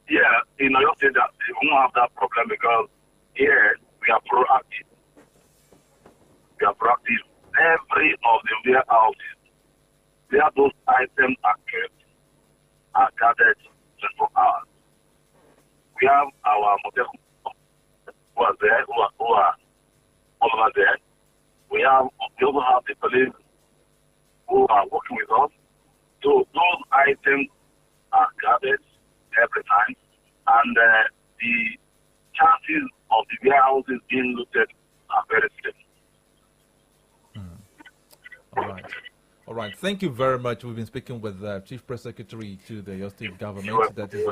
Yeah, in Oyo State, we won't have that problem because here we are proactive. We are proactive. Every of the warehouses where those items are kept are gathered 24 hours. We have our motel who are there, who are all over there. We also have the police who are working with us. So those items are gathered every time, and the chances of the warehouses being looted are very slim. right. Thank you very much. We've been speaking with Chief Press Secretary to the Oyo State government. That is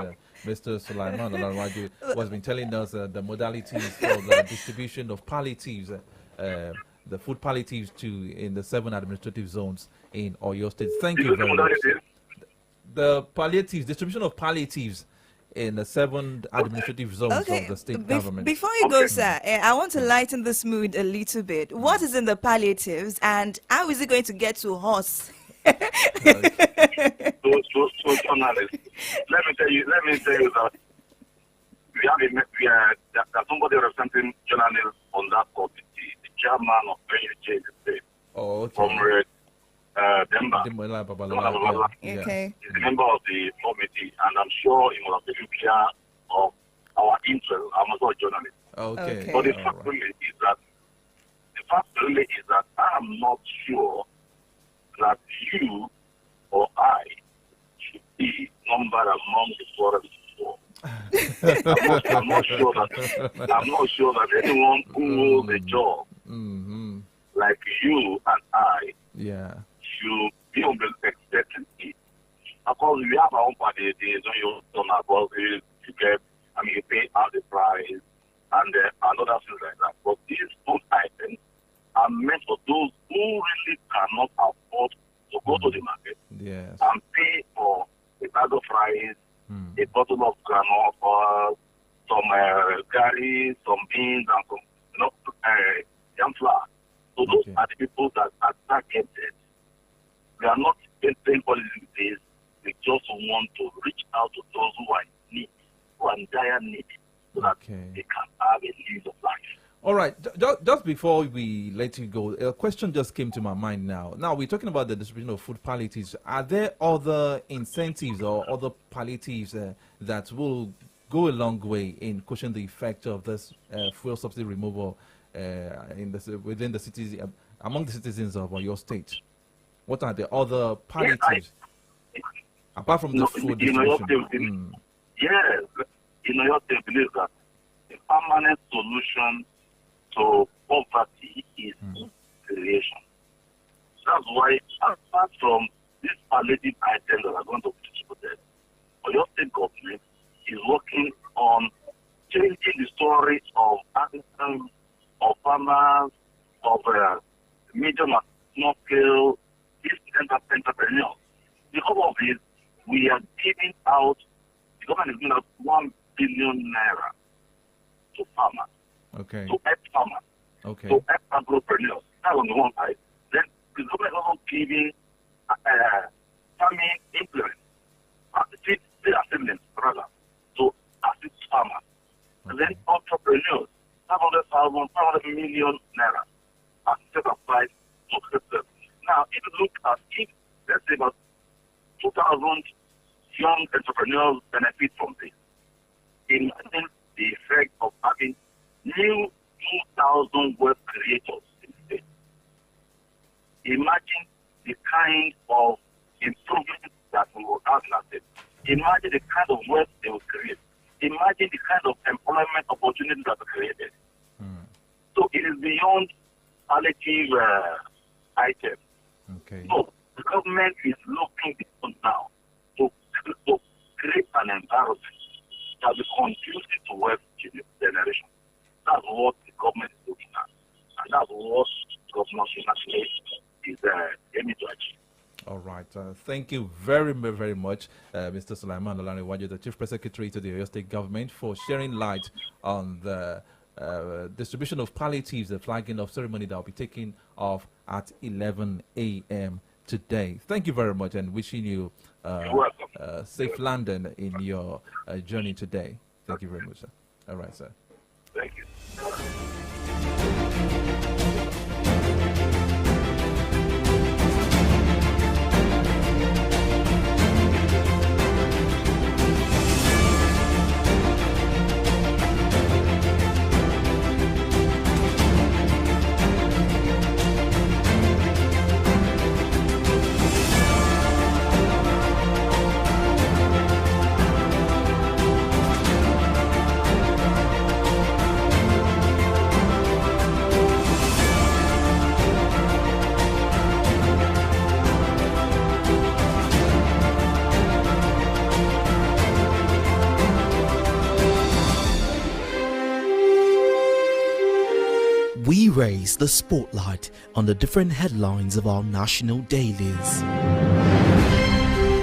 Mr. Sulaiman Olarwaju, who has been telling us the modalities for the distribution of palliatives, the food palliatives in the 7 administrative zones in Oyo State. Thank you very much. The palliatives, distribution of palliatives in the 7 administrative zones of the state government. Before you go, sir, I want to lighten this mood a little bit. What is in the palliatives and how is it going to get to us? So journalists, let me tell you that there's somebody representing journalists on that committee, the chairman of NUJ State. Oh, okay. Comrade Demba. Okay. He's a member of the committee, and I'm sure he will have taken care of our interest. I'm also a journalist. Okay. But the fact really is that I'm not sure that you or I should be numbered among the foreign people. I'm not sure that anyone who holds a job like you and I should be on the expecting it. Of course, we have our own party days when you don't have you get, you pay out the price and other things like that. But these food items are meant for those who really cannot afford to go to the market and pay for a bag of fries, a bottle of granola oil, some curry, some beans, and some yam flour. So those are the people that are targeted. We are not paying policies with this. We just want to reach out to those who are in need, who are in dire need, so that they can have a lease of life. All right. Just before we let you go, a question just came to my mind now. Now, we're talking about the distribution of food palliatives. Are there other incentives or other palliatives that will go a long way in cushioning the effect of this fuel subsidy removal within the cities, among the citizens of your state? What are the other palliatives apart from the food distribution? Yes, your state believes that the permanent solution to poverty is creation. That's why, apart from these palliative items that are going to be distributed, your state government is working on changing the story of artisans, of farmers, of medium and small scale entrepreneurs. Because of this, we are giving out, the government is giving out 1 billion naira to farmers. Okay. To help farmers. Okay. To help agripreneurs. That's on the one side. Then the government is also giving farming implements, seed assemblies rather, to assist farmers. And then entrepreneurs, 500,000, 500 million naira are set aside to help them. Now, if you look at it, let's say about 2,000 young entrepreneurs benefit from this. Imagine the effect of having new 2,000 wealth creators in the state. Imagine the kind of improvement that we will have in our state. Imagine the kind of wealth they will create. Imagine the kind of employment opportunities that are created. So it is beyond palliative items. Okay. So the government is looking now to create an environment that will be conducive to wealth generation. That's what the government is looking at. And that's what Governor Shinashe is aiming to achieve. All right. Thank you very, very much, Mr. Sulaiman Olarewaju, the Chief Press Secretary to the Oyo State Government, for sharing light on the distribution of palliatives, the flagging of ceremony that will be taken off at 11 a.m. today. Thank you very much, and wishing you safe landing in your journey today. Thank you very much, sir. All right, sir. Thank you. trace the spotlight on the different headlines of our national dailies.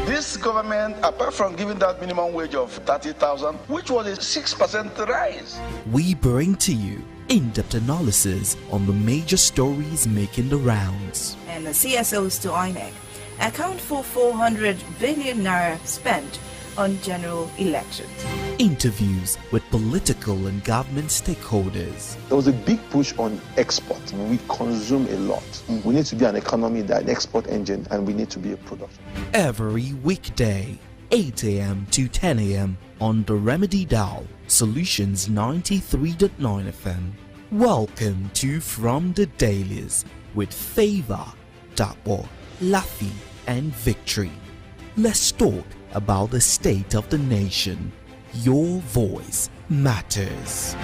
This government, apart from giving that minimum wage of 30,000, which was a 6% rise. We bring to you in-depth analysis on the major stories making the rounds. And the CSOs to INEC account for 400 billion naira spent on general elections. Interviews with political and government stakeholders. There was a big push on export. We consume a lot. We need to be an economy that an export engine, and we need to be a production. Every weekday, 8 a.m. to 10 a.m. on the Remedy Dial, Solutions 93.9 FM. Welcome to From the Dailies with Favor, Dapo, Laffy, and Victory. Let's talk about the state of the nation. Your voice matters.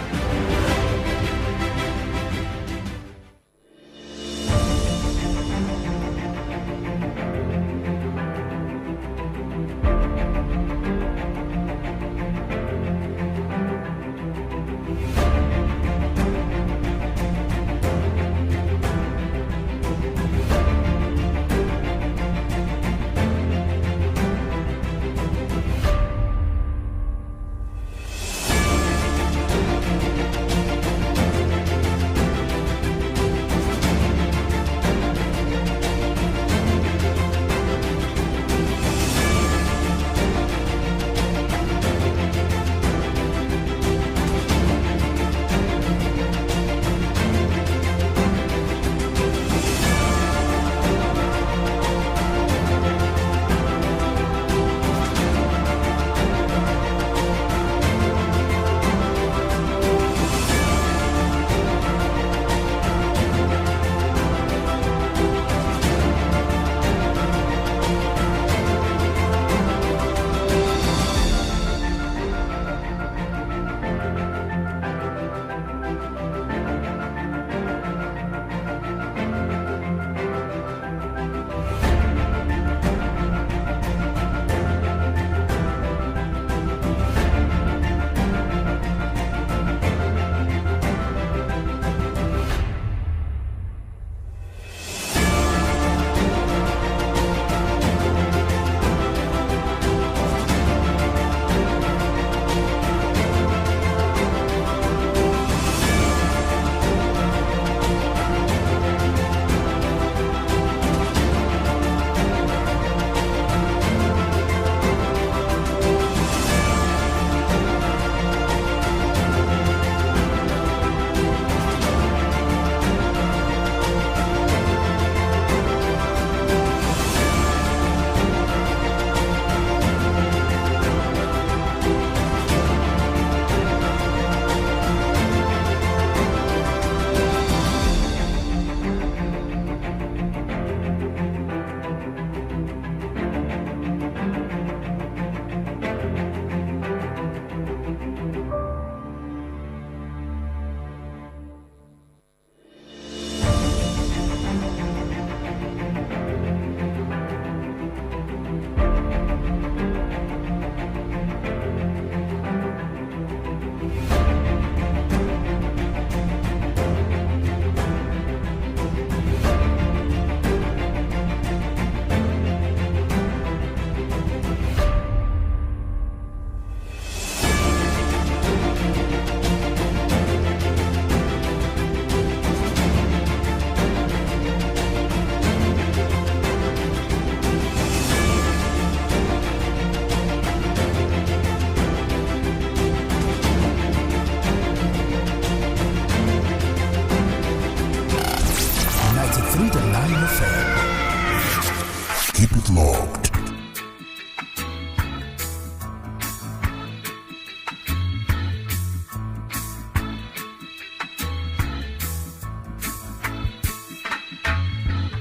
logged.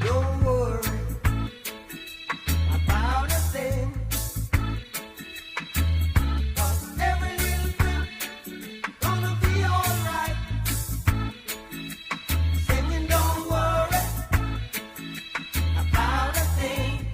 Don't worry about a thing. 'Cause every little thing gonna be alright. Singing, don't worry about a thing.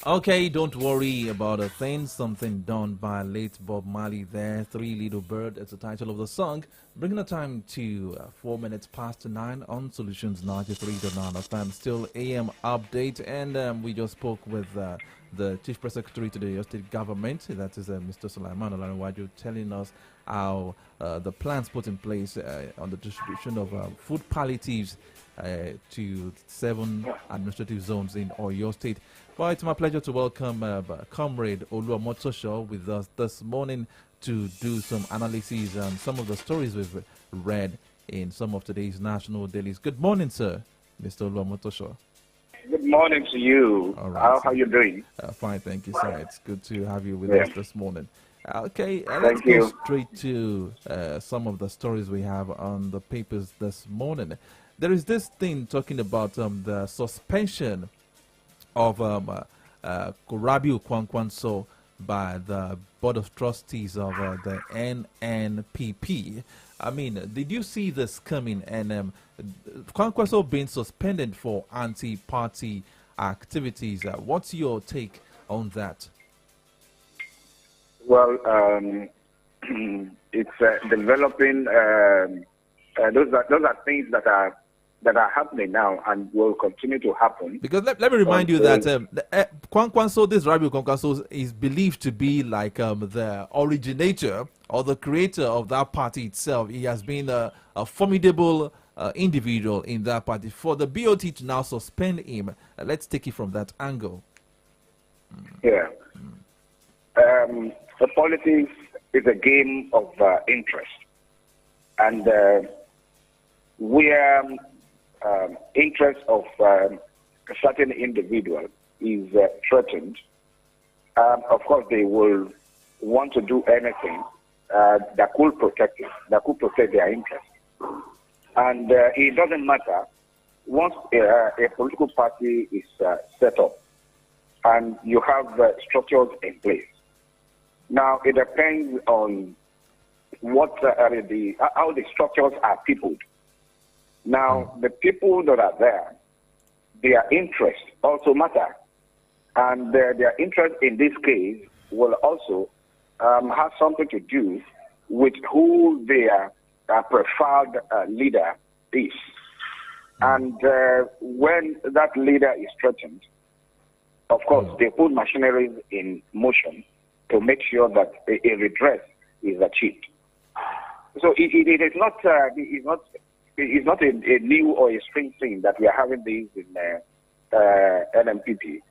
Okay, don't worry about a thing. Something done by late Bob Marley there. Three Little Bird is the title of the song. Bringing the time to 4 minutes past 9 on Solutions 93.9 FM. Still AM update. And we just spoke with the Chief Press Secretary to the State Government. That is Mr. Sulaiman Olarinwaju, telling us how the plans put in place on the distribution of food palliatives to 7 administrative zones in Oyo State. Well, it's my pleasure to welcome Comrade Oluwamotosho with us this morning to do some analysis on some of the stories we've read in some of today's national dailies. Good morning, sir, Mr. Oluwamotosho. Good morning to you. All right, how are you doing? Fine, thank you, sir. It's good to have you with us this morning. Okay, let's Thank go you. straight to some of the stories we have on the papers this morning. There is this thing talking about the suspension of Rabiu Kwankwanso by the Board of Trustees of the NNPP. I mean, did you see this coming? And Kwankwanso being suspended for anti-party activities. What's your take on that? Well, it's developing. Those are things that are happening now and will continue to happen. Because let me remind you that Kwankwanso, this Rabiu Kwankwanso, is believed to be like the originator or the creator of that party itself. He has been a formidable individual in that party. For the BOT to now suspend him, let's take it from that angle. Yeah. The politics is a game of interest. And where interest of a certain individual is threatened, of course they will want to do anything that could protect it, that could protect their interest. And it doesn't matter once a political party is set up and you have structures in place. Now it depends on what how the structures are peopled. Now, the people that are there, their interests also matter. And their interest in this case will also have something to do with who their preferred leader is. And when that leader is threatened, of course, they put machineries in motion to make sure that a redress is achieved. So it is not it's not a new or a strange thing that we are having these in NMPP.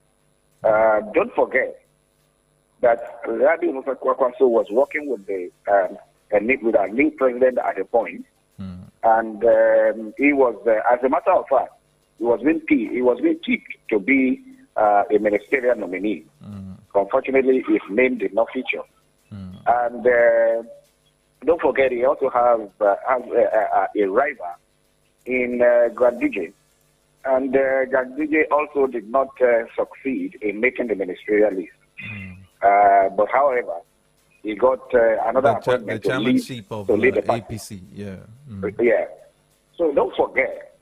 Don't forget that Rabiu Kwankwanso was working with with our new president at a point, and he was, as a matter of fact, he was being picked to be a ministerial nominee. Unfortunately, his name did not feature, and. Don't forget, he also has a rival in Ganduje. And Ganduje also did not succeed in making the ministerial list. But however, he got another appointment the chairmanship of the APC. Yeah. Yeah. So don't forget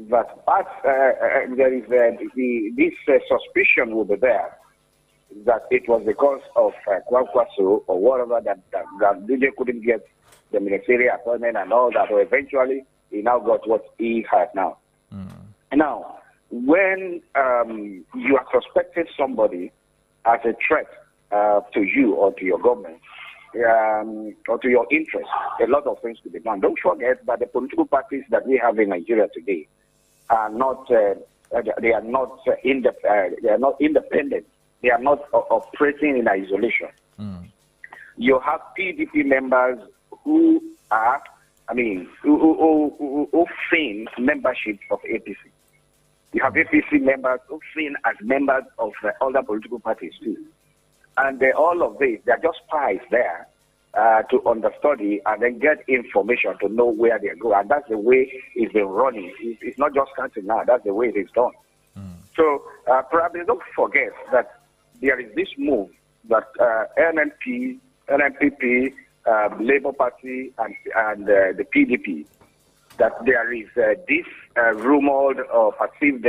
that there is this suspicion will be there that it was because of Kwankwaso or whatever that DJ couldn't get the ministerial appointment and all that, or eventually he now got what he had now. Now, when you are suspecting somebody as a threat to you or to your government or to your interests, a lot of things could be done. Don't forget that the political parties that we have in Nigeria today are not they are not independent. They are not operating in isolation. You have PDP members who are, who feign membership of APC. You have APC members who feign as members of other political parties too. And all of this, they're just spies there to understudy and then get information to know where they go. And that's the way it's been running. It's not just starting now. That's the way it is done. So probably don't forget that there is this move that NNPP, Labour Party, and the PDP, that there is this rumored or perceived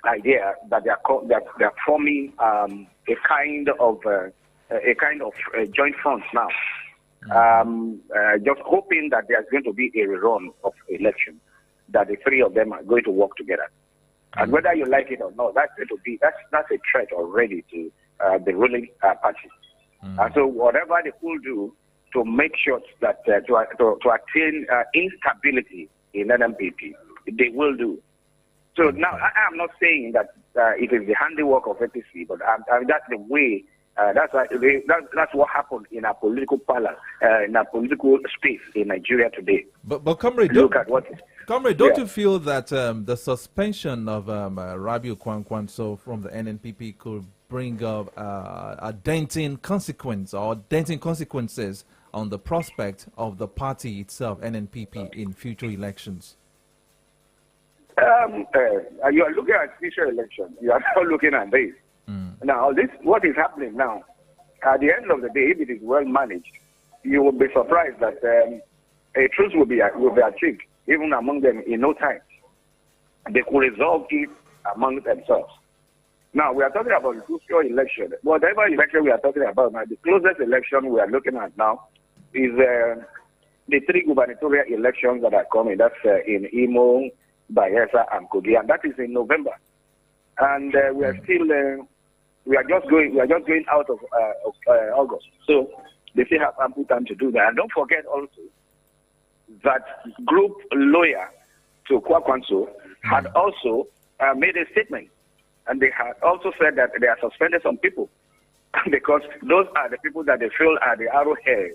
idea that they are forming a kind of joint front now. Just hoping that there's going to be a rerun of election, that the three of them are going to work together. And whether you like it or not, that's a threat already to the ruling party. And so whatever they will do to make sure that to attain instability in NMPP, they will do. So now I am not saying that it is the handiwork of APC, but that's the way. That's what happened in our political palace, in our political space in Nigeria today. But comrade, look at what. Comrade, don't you feel that the suspension of Rabiu Kwankwanso from the NNPP could bring up a denting consequences on the prospect of the party itself, NNPP, in future elections? You are looking at future elections. You are not looking at this. Now, what is happening now, at the end of the day, if it is well managed, you will be surprised that a truce will be achieved, even among them in no time. They could resolve it among themselves. Now, we are talking about the future election. Whatever election we are talking about now, the closest election we are looking at now is the three gubernatorial elections that are coming. That's in Imo, Bayelsa, and Kogi, and that is in November. And we are still, we are just going out of August. So they still have ample time to do that. And don't forget also that group lawyer to Kwankwanso had also made a statement, and they had also said that they are suspended some people because those are the people that they feel are the arrowhead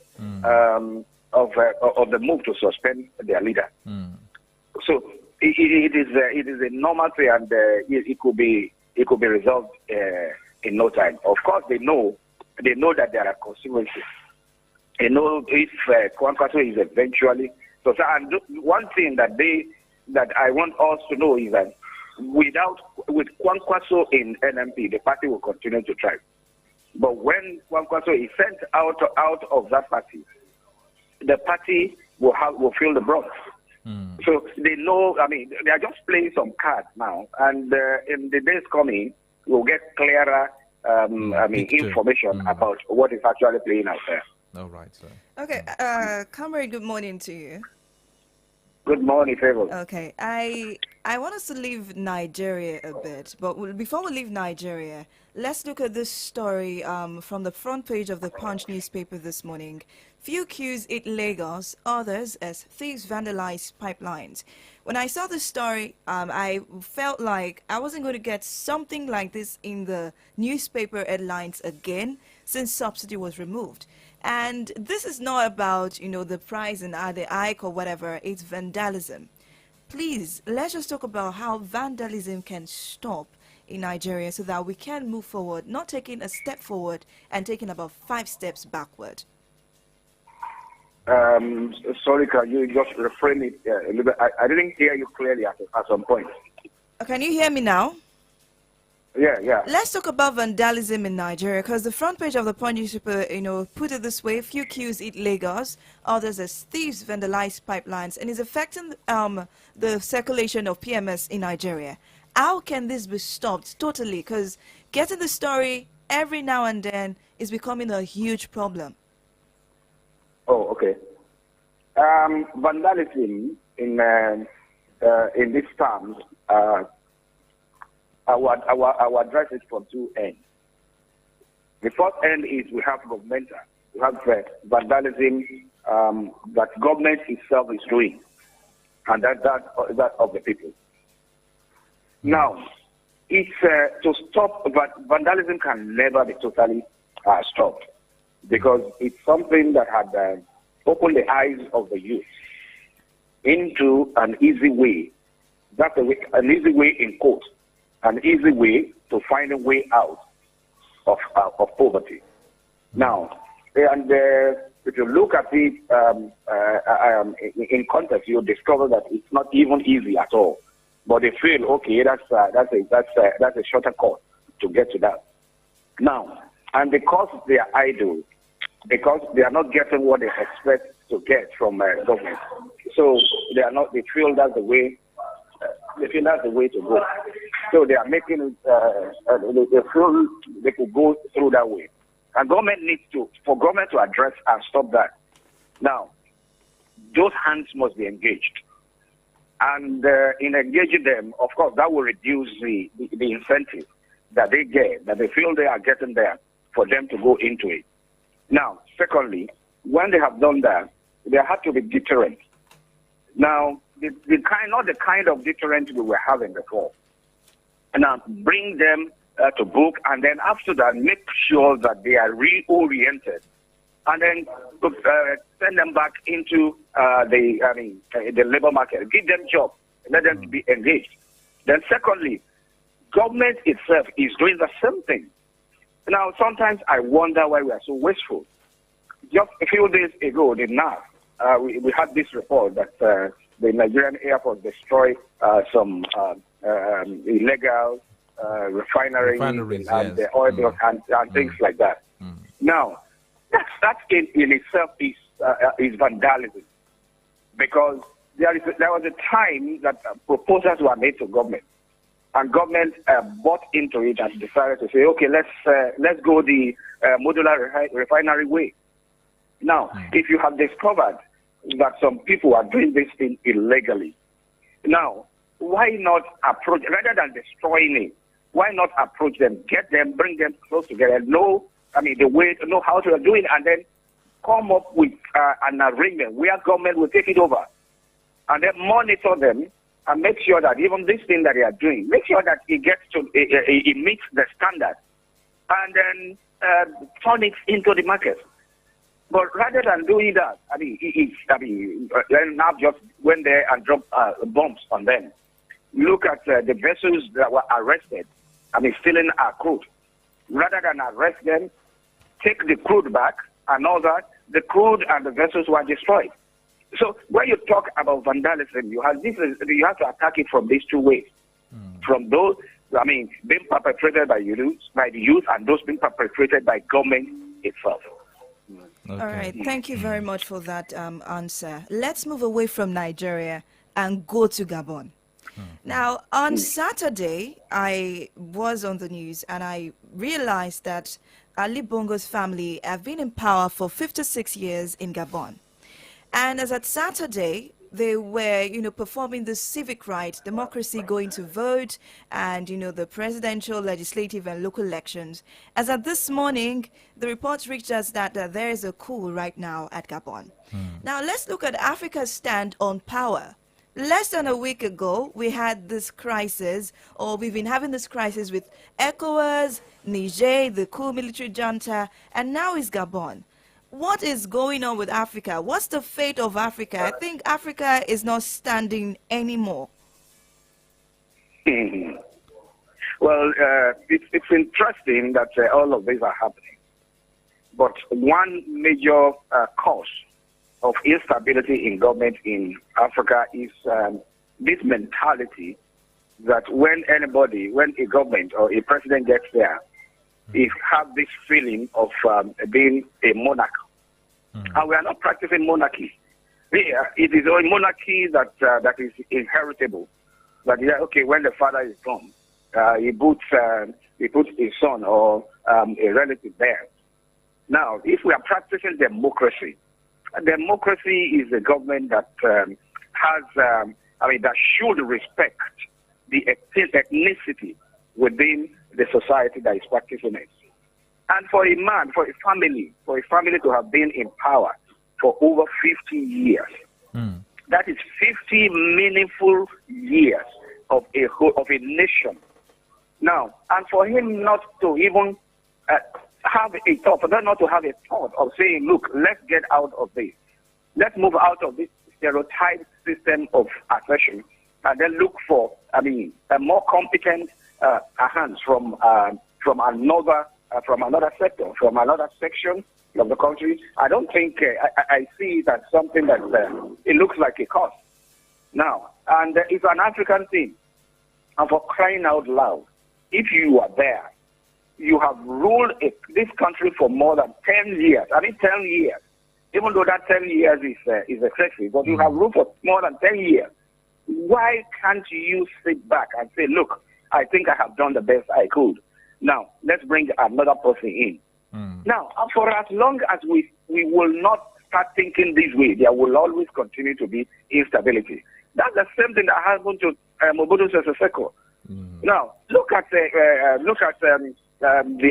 of the move to suspend their leader. So it is a normal thing, and it could be resolved in no time. Of course, they know that there are consequences. They know if Kwankwaso is eventually so. And one thing that I want us to know is that with Kwankwaso in NMP, the party will continue to thrive. But when Kwankwaso is sent out of that party, the party will feel the brunt. So they know, I mean, they are just playing some cards now, and in the days coming, we'll get clearer, information about what is actually playing out there. All right, sir. Okay, Comrade, good morning to you. Good morning, Favor. Okay, I want us to leave Nigeria a bit, but before we leave Nigeria, let's look at this story from the front page of the Punch newspaper this morning. Few queues hit Lagos, others as thieves vandalize pipelines. When I saw this story, I felt like I wasn't going to get something like this in the newspaper headlines again since subsidy was removed. And this is not about, the price and the hike or whatever. It's vandalism. Please, let's just talk about how vandalism can stop in Nigeria so that we can move forward, not taking a step forward and taking about 5 steps backward. Sorry, can you just reframe it a little bit? I didn't hear you clearly at some point. Can you hear me now? Yeah. Let's talk about vandalism in Nigeria, because the front page of the Punch newspaper, put it this way: few queues hit Lagos, others as thieves vandalize pipelines, and is affecting the circulation of PMS in Nigeria. How can this be stopped totally? Because getting the story every now and then is becoming a huge problem. Oh, okay. Vandalism in these terms, I will address it from 2 ends. The first end is we have governmental. We have vandalism that government itself is doing, and that of the people. Now, it's to stop, but vandalism can never be totally stopped, because it's something that had opened the eyes of the youth into an easy way. That's an easy way in quotes. An easy way to find a way out of poverty. Now, and if you look at it in context, you'll discover that it's not even easy at all. But they feel, okay, that's a shorter cut to get to that. Now, and because they are idle, because they are not getting what they expect to get from government, so they feel that's the way. They feel that's the way to go. So they are making it, they feel they could go through that way. And government needs for government to address and stop that. Now, those hands must be engaged. And in engaging them, of course, that will reduce the incentive that they get, that they feel they are getting there for them to go into it. Now, secondly, when they have done that, there had to be deterrent. Now, not the kind of deterrent we were having before. Now, bring them to book, and then after that, make sure that they are reoriented, and then send them back into the labor market. Give them jobs, let them be engaged. Then, secondly, government itself is doing the same thing. Now, sometimes I wonder why we are so wasteful. Just a few days ago, the NAF, we had this report that the Nigerian Air Force destroyed some illegal refineries and the oil and things like that. Now, that in itself is vandalism, because there was a time that proposals were made to government, and government bought into it and decided to say, okay, let's go the modular refinery way. Now, if you have discovered that some people are doing this thing illegally, now, why not approach, rather than destroying it, why not approach them, get them, bring them close together, know how to do it, and then come up with an arrangement where government will take it over, and then monitor them and make sure that even this thing that they are doing, make sure that it meets the standard, and then turn it into the market. But rather than doing that, now just went there and dropped bombs on them. Look at the vessels that were arrested, stealing our crude. Rather than arrest them, take the crude back and all that, the crude and the vessels were destroyed. So when you talk about vandalism, you have to attack it from these two ways. From those, being perpetrated by the youth, and those being perpetrated by government itself. Okay. All right. Thank you very much for that answer. Let's move away from Nigeria and go to Gabon. Now, on Saturday, I was on the news and I realized that Ali Bongo's family have been in power for 56 years in Gabon. And as at Saturday, they were, performing the civic right, democracy, going to vote, and, the presidential, legislative, and local elections. As at this morning, the reports reached us that there is a coup right now at Gabon. Now, let's look at Africa's stand on power. Less than a week ago, we had this crisis, or we've been having this crisis with ECOWAS, Niger, the coup military junta, and now is Gabon. What is going on with Africa? What's the fate of Africa? I think Africa is not standing anymore. Well, it's interesting that all of these are happening. But one major cause of instability in government in Africa is this mentality that when a government or a president gets there, he have this feeling of being a monarch. And we are not practicing monarchy. Here, it is a monarchy that is inheritable. That when the father is gone, he puts his son or a relative there. Now, if we are practicing democracy is a government that that should respect the ethnicity within the society that is practicing it. And for a family to have been in power for over 50 years, that is 50 meaningful years of a nation. Now, and for him not to even have a thought of saying, look, let's get out of this. Let's move out of this stereotype system of accession and then look for, a more competent hands from another sector, from another section of the country. I don't think I see that something that it looks like a cost. Now, and it's an African thing. And for crying out loud, if you are there, you have ruled this country for more than 10 years. 10 years. Even though that 10 years is excessive, but you have ruled for more than 10 years. Why can't you sit back and say, look, I think I have done the best I could. Now, let's bring another person in. Now, for as long as we will not start thinking this way, there will always continue to be instability. That's the same thing that happened to Mobutu Sese Seko. Now, look at the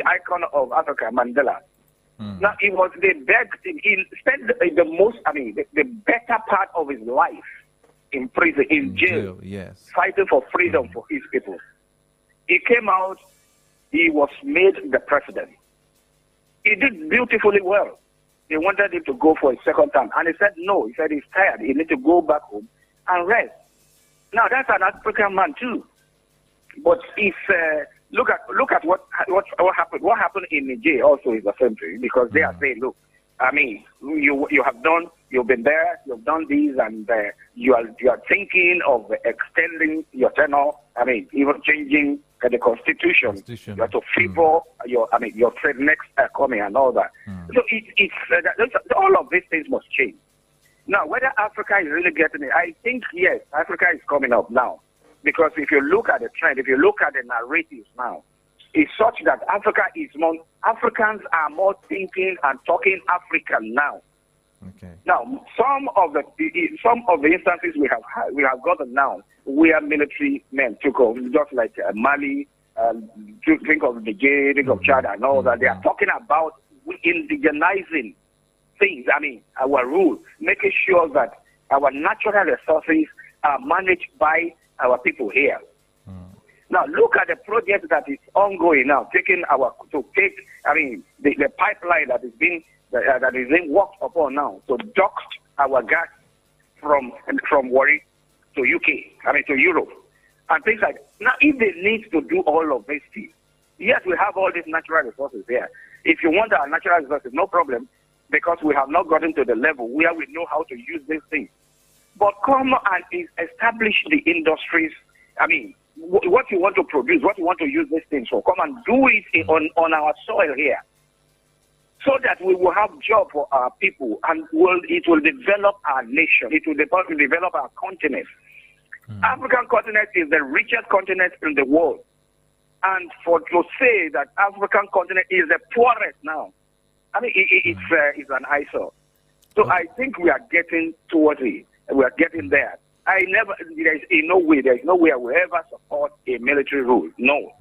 icon of Africa, Mandela. Now, he spent the most, the better part of his life in prison, in jail, fighting for freedom for his people. He came out, he was made the president. He did beautifully well. They wanted him to go for a second term, and he said no. He said he's tired. He needs to go back home and rest. Now, that's an African man too. But if look at what happened. What happened in Niger also is the same thing, because they are saying, look, you've been there, you've done this, and you are thinking of extending your tenure. Even changing the constitution. You have to favor your next coming and all that. So all of these things must change. Now, whether Africa is really getting it, I think yes, Africa is coming up now. Because if you look at the trend, if you look at the narratives now, it's such that Africans are more thinking and talking African now. Okay. Now, some of the instances we have gotten now, where military men took over, just like Mali, think of Niger, think of Chad, and all that. They are talking about indigenizing things. Our rule, making sure that our natural resources are managed by our people here. Now, look at the project that is ongoing now, the pipeline that is being worked upon now to duct our gas from Warri to UK, to Europe, and things like that. Now, if they need to do all of these things, yes, we have all these natural resources there. If you want our natural resources, no problem, because we have not gotten to the level where we know how to use these things. But come and establish the industries. What you want to produce, what you want to use these things for, come and do it on our soil here, so that we will have jobs for our people, and it will develop our nation. It will develop our continent. African continent is the richest continent in the world, and to say that African continent is the poorest now, it's an eyesore. So I think we are getting towards it. We are getting there. There is no way I will ever support a military rule. No.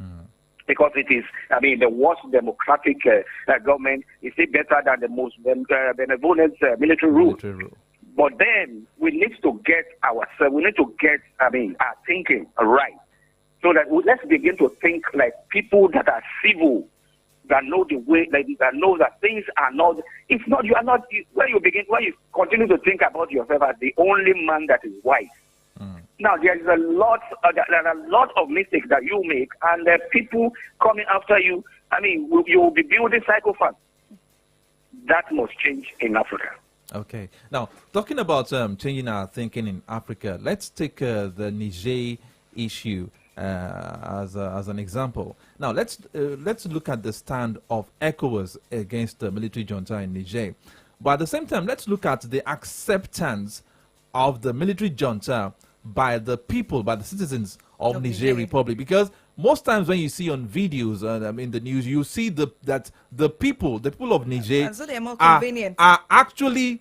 Because it is, the worst democratic government is still better than the most benevolent military rule. But then we need to get our thinking right. So that let's begin to think like people that are civil, that know the way, that know that things are not. It's not. You are not. When you continue to think about yourself as the only man that is wise. Now there are a lot of mistakes that you make, and people coming after you. You will be building psychopaths. That must change in Africa. Okay. Now, talking about changing our thinking in Africa, let's take the Niger issue as an example. Now, let's look at the stand of ECOWAS against the military junta in Niger. But at the same time, let's look at the acceptance of the military junta by the people, by the citizens of Niger Republic. Because most times when you see on videos in the news, you see that the people of Niger are actually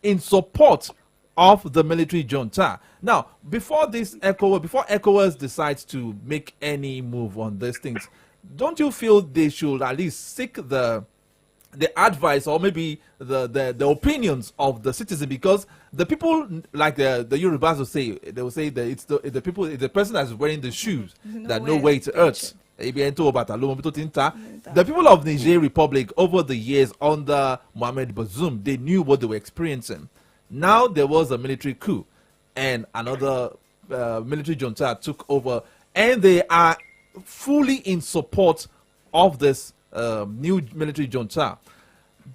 in support of the military junta. Now, before ECOWAS decides to make any move on these things, don't you feel they should at least seek the advice or maybe the opinions of the citizen? Because the people, like the Yorubas will say that it's the person that's wearing the shoes that know where it hurts. The people of Niger Republic over the years under Mohamed Bazoum, they knew what they were experiencing. Now there was a military coup and another military junta took over, and they are fully in support of this new military junta.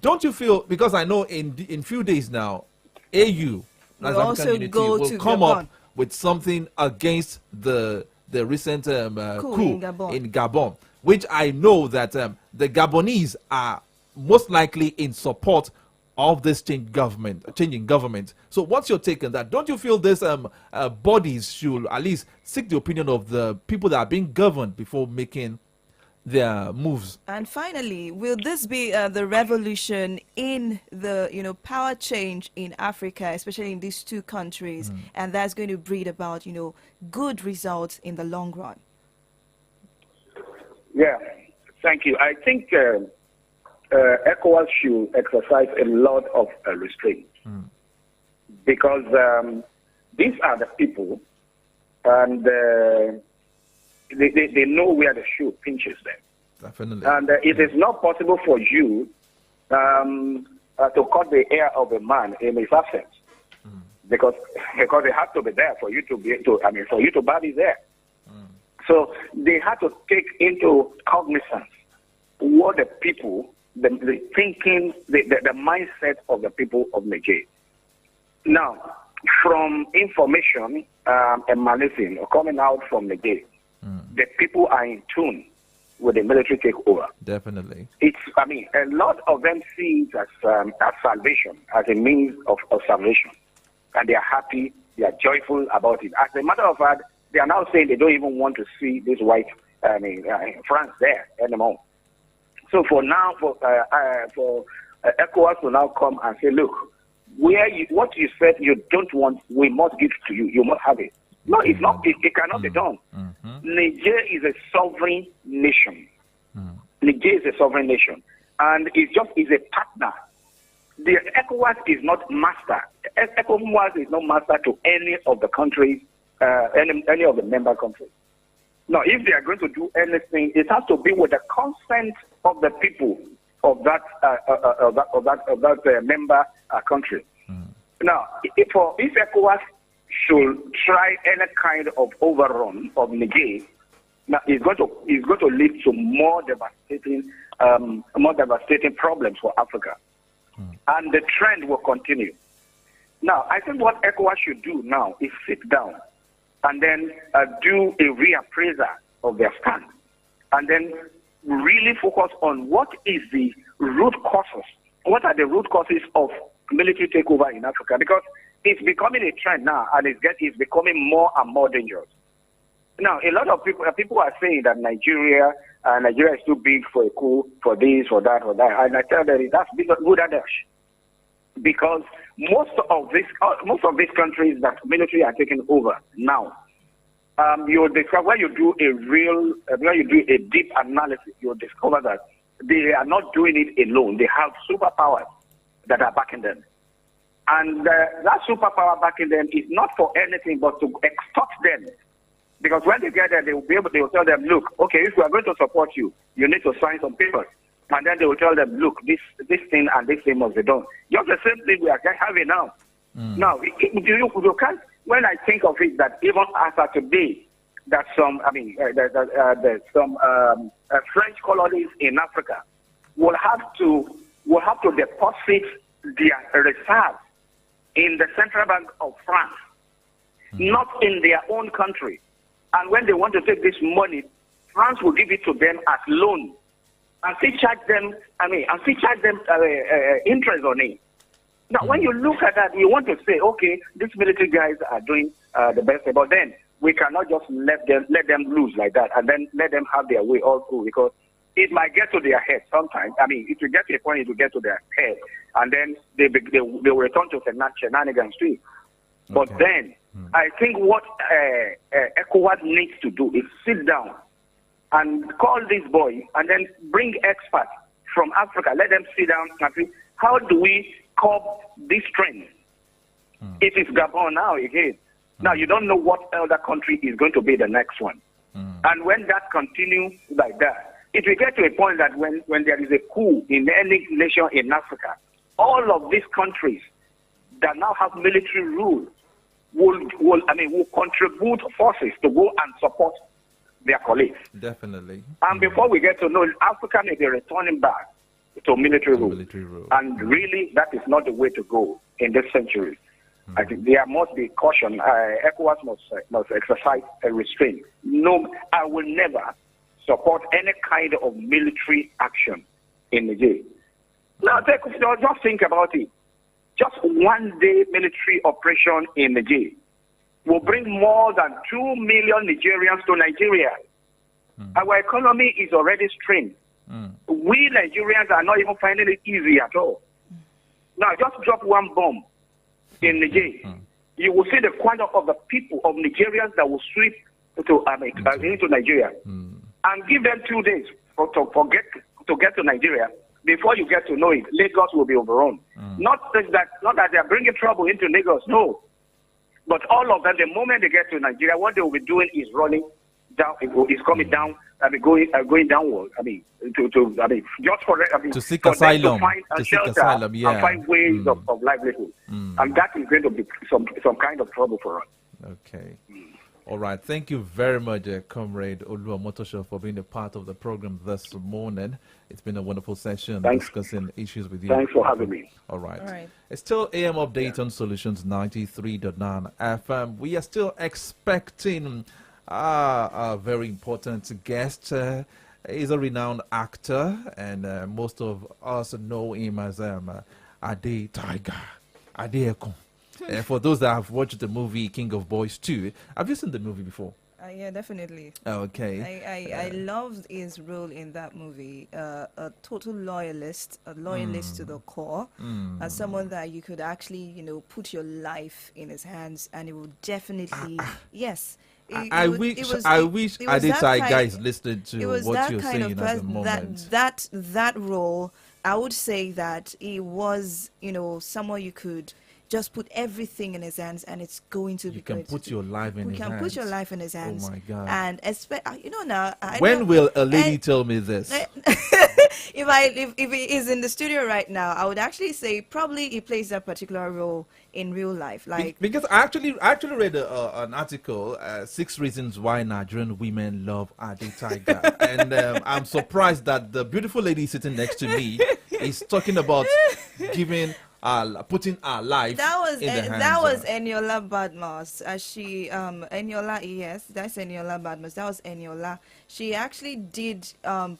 Don't you feel, because I know in few days now, AU, will come up with something against the recent coup in Gabon, which I know that the Gabonese are most likely in support of this changing government. So what's your take on that? Don't you feel this bodies should at least seek the opinion of the people that are being governed before making their moves? And finally, will this be the revolution in the power change in Africa, especially in these two countries, and that's going to breed about good results in the long run? Yeah, thank you. I think ECOWAS should exercise a lot of restraint because these are the people, and they know where the shoe pinches them. Definitely. And it is not possible for you to cut the hair of a man in his absence because they have to be there for you to for you to bat his hair. So they had to take into cognizance what the people, the thinking, the mindset of the people of Niger. Now, from information emanating or coming out from Niger, the people are in tune with the military takeover. Definitely. A lot of them see it as salvation, as a means of salvation. And they are happy, they are joyful about it. As a matter of fact, they are now saying they don't even want to see this white France there anymore. So for now, for ECOWAS to now come and say, look, what you said you don't want, we must give to you. You must have it. No, it's not. It cannot be done. Niger is a sovereign nation. Niger is a sovereign nation, and it's a partner. The ECOWAS is not master. ECOWAS is not master to any of the countries, any of the member countries. Now, if they are going to do anything, it has to be with the consent of the people of that member country. Now, if ECOWAS should try any kind of overrun of Niger, now it's going to lead to more devastating problems for Africa, and the trend will continue. Now, I think what ECOWAS should do now is sit down and then do a reappraisal of their stand, and then really focus on what is the root causes. What are the root causes of military takeover in Africa? Because it's becoming a trend now, and it's becoming more and more dangerous. Now, a lot of people are saying that Nigeria is too big for a coup, for this, for that, and I tell them that's good adage. Because most of these countries that military are taking over now, you discover when you do a deep analysis, you'll discover that they are not doing it alone. They have superpowers that are backing them. And that superpower backing them is not for anything but to extort them. Because when they get there, they will tell them, look, okay, if we are going to support you, you need to sign some papers. And then they will tell them, look, this thing and this thing must be done. Just the same thing we are having now. Now, you can't, when I think of it, that even as of today, that some French colonies in Africa will have to deposit their reserves in the Central Bank of France, not in their own country. And when they want to take this money, France will give it to them as loan, and still charge them. Interest on it. Now, when you look at that, you want to say, okay, these military guys are doing the best, but then we cannot just let them loose like that, and then let them have their way all through, because it might get to their head sometimes. It will get to a point, it will get to their head, and then they will return to shenanigans too. But then, I think what ECOWAS needs to do is sit down and call this boy, and then bring experts from Africa. Let them sit down and see, how do we curb this trend? It is Gabon now again. Now, you don't know what other country is going to be the next one. And when that continues like that, it will get to a point that when there is a coup in any nation in Africa, all of these countries that now have military rule will contribute forces to go and support their colleagues. Definitely. And before we get to know, Africa may be returning back to military rule. And really, that is not the way to go in this century. I think there must be caution. ECOWAS must exercise a restraint. No, I will never support any kind of military action in Niger. Now, just think about it. Just one day military operation in Niger will bring more than 2 million Nigerians to Nigeria. Our economy is already strained. We Nigerians are not even finding it easy at all. Now, just drop one bomb in Niger. You will see the quantum of the people, of Nigerians that will sweep into Nigeria. And give them 2 days to get to Nigeria. Before you get to know it, Lagos will be overrun. Not that they are bringing trouble into Lagos, no. But all of them, the moment they get to Nigeria, what they will be doing is running down, is coming down, going downward. To seek asylum, to find a shelter and find ways of livelihood. And that is going to be some kind of trouble for us. Okay. All right. Thank you very much, Comrade Olua Motosho, for being a part of the program this morning. It's been a wonderful session discussing issues with you. Thanks for having me. All right. It's still AM Update on Solutions 93.9 FM. We are still expecting a very important guest. He's a renowned actor, and most of us know him as Ade Tiger, Ade Ekun. For those that have watched the movie King of Boys 2, have you seen the movie before? Yeah, definitely. Okay. I loved his role in that movie. A total loyalist, to the core, as someone that you could actually, put your life in his hands, and it would definitely, yes. I wish Ade Tiger is listening to what you're saying at the moment. That role, I would say that he was, someone you could just put everything in his hands, and it's going to be good. You can put your life in his hands. We can put your life in his hands. Oh my God! And now. When will a lady tell me this? If he is in the studio right now, I would actually say probably he plays that particular role in real life. Because I actually read an article, 6 reasons why Nigerian women love Ade Tiger, and I'm surprised that the beautiful lady sitting next to me is talking about putting our life in the hands. That was Eniola Badmus. Eniola, yes, that's Eniola Badmus. That was Eniola. She actually did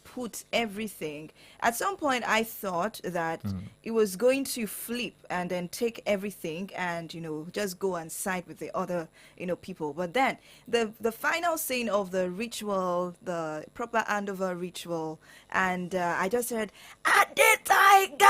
put everything. At some point, I thought that it was going to flip and then take everything and just go and side with the other people. But then the final scene of the ritual, the proper handover ritual, and I just said, Ade Tiger,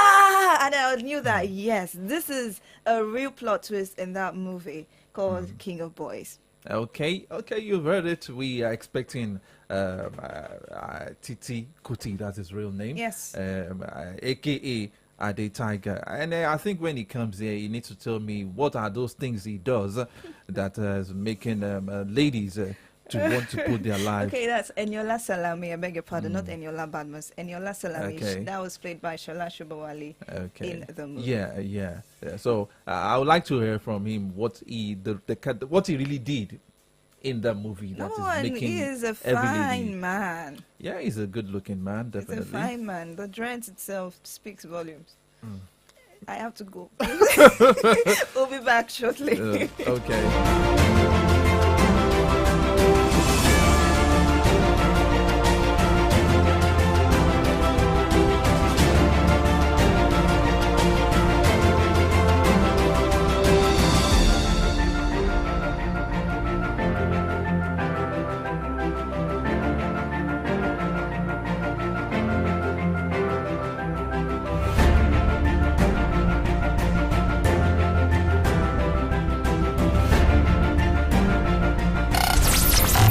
and I knew that yes, this is a real plot twist in that movie called King of Boys. Okay, you've heard it. We are expecting Titi Kuti, that's his real name. Yes. AKA Ade Tiger. And I think when he comes here, he needs to tell me what are those things he does that is making ladies to want to put their life. Okay, that's Eniola Salami. I beg your pardon, not Eniola Badmus. Eniola Salami. Okay. That was played by Shola Shubawali in the movie. Yeah. So I would like to hear from him what he really did in the movie. He is a fine man. Yeah, he's a good-looking man, definitely. He's a fine man. The dreads itself speaks volumes. I have to go. We'll be back shortly. Okay.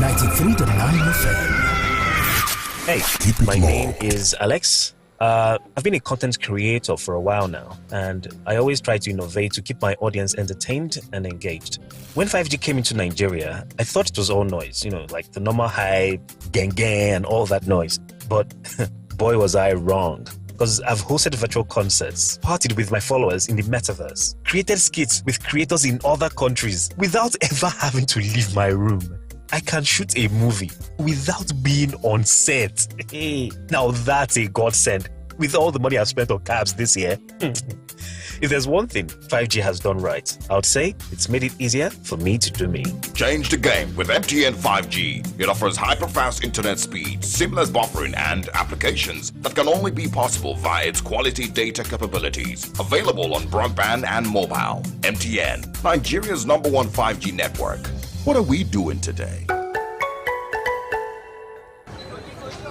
93.9 FM. Hey, my name is Alex. I've been a content creator for a while now, and I always try to innovate to keep my audience entertained and engaged. When 5G came into Nigeria, I thought it was all noise, like the normal hype, gang, and all that noise. But boy, was I wrong. Because I've hosted virtual concerts, partied with my followers in the metaverse, created skits with creators in other countries without ever having to leave my room. I can shoot a movie without being on set. Hey, now that's a godsend. with all the money I've spent on cabs this year. If there's one thing 5G has done right, I would say it's made it easier for me to do me. Change the game with MTN 5G. It offers hyper-fast internet speed, seamless buffering, and applications that can only be possible via its quality data capabilities. Available on broadband and mobile. MTN, Nigeria's #1 5G network. What are we doing today?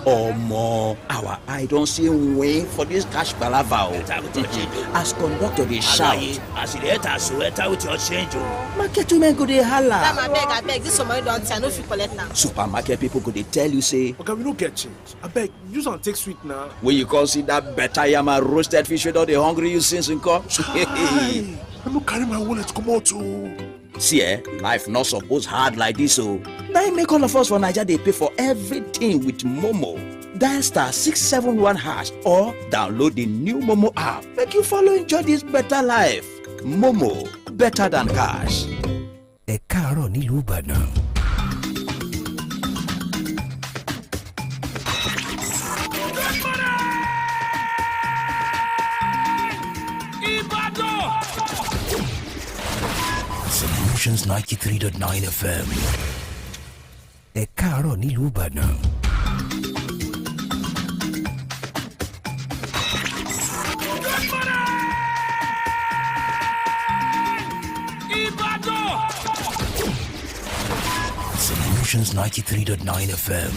Omo, our eye don't see way for this cash palava. As conductor they shout. As it enter, so enter with your change. Market women go dey holla. I beg, this money don't I no fit collect now. Supermarket people go dey tell you say, okay, we no get change. I beg, use and take sweet now. When you consider better yama roasted fish with all the hungry you since in come. I no carry my wallet come out too. See, life not supposed hard like this, so now make all of us for Nigeria they pay for everything with Momo. Dial *671# or download the new Momo app. Make you follow enjoy this better life. Momo, better than cash. Ẹ káàárọ̀ nílùú Ìbàdàn. Solutions 93.9 FM. Ẹ káàárọ̀ nílùú Ìbàdàn. Solutions 93.9 FM.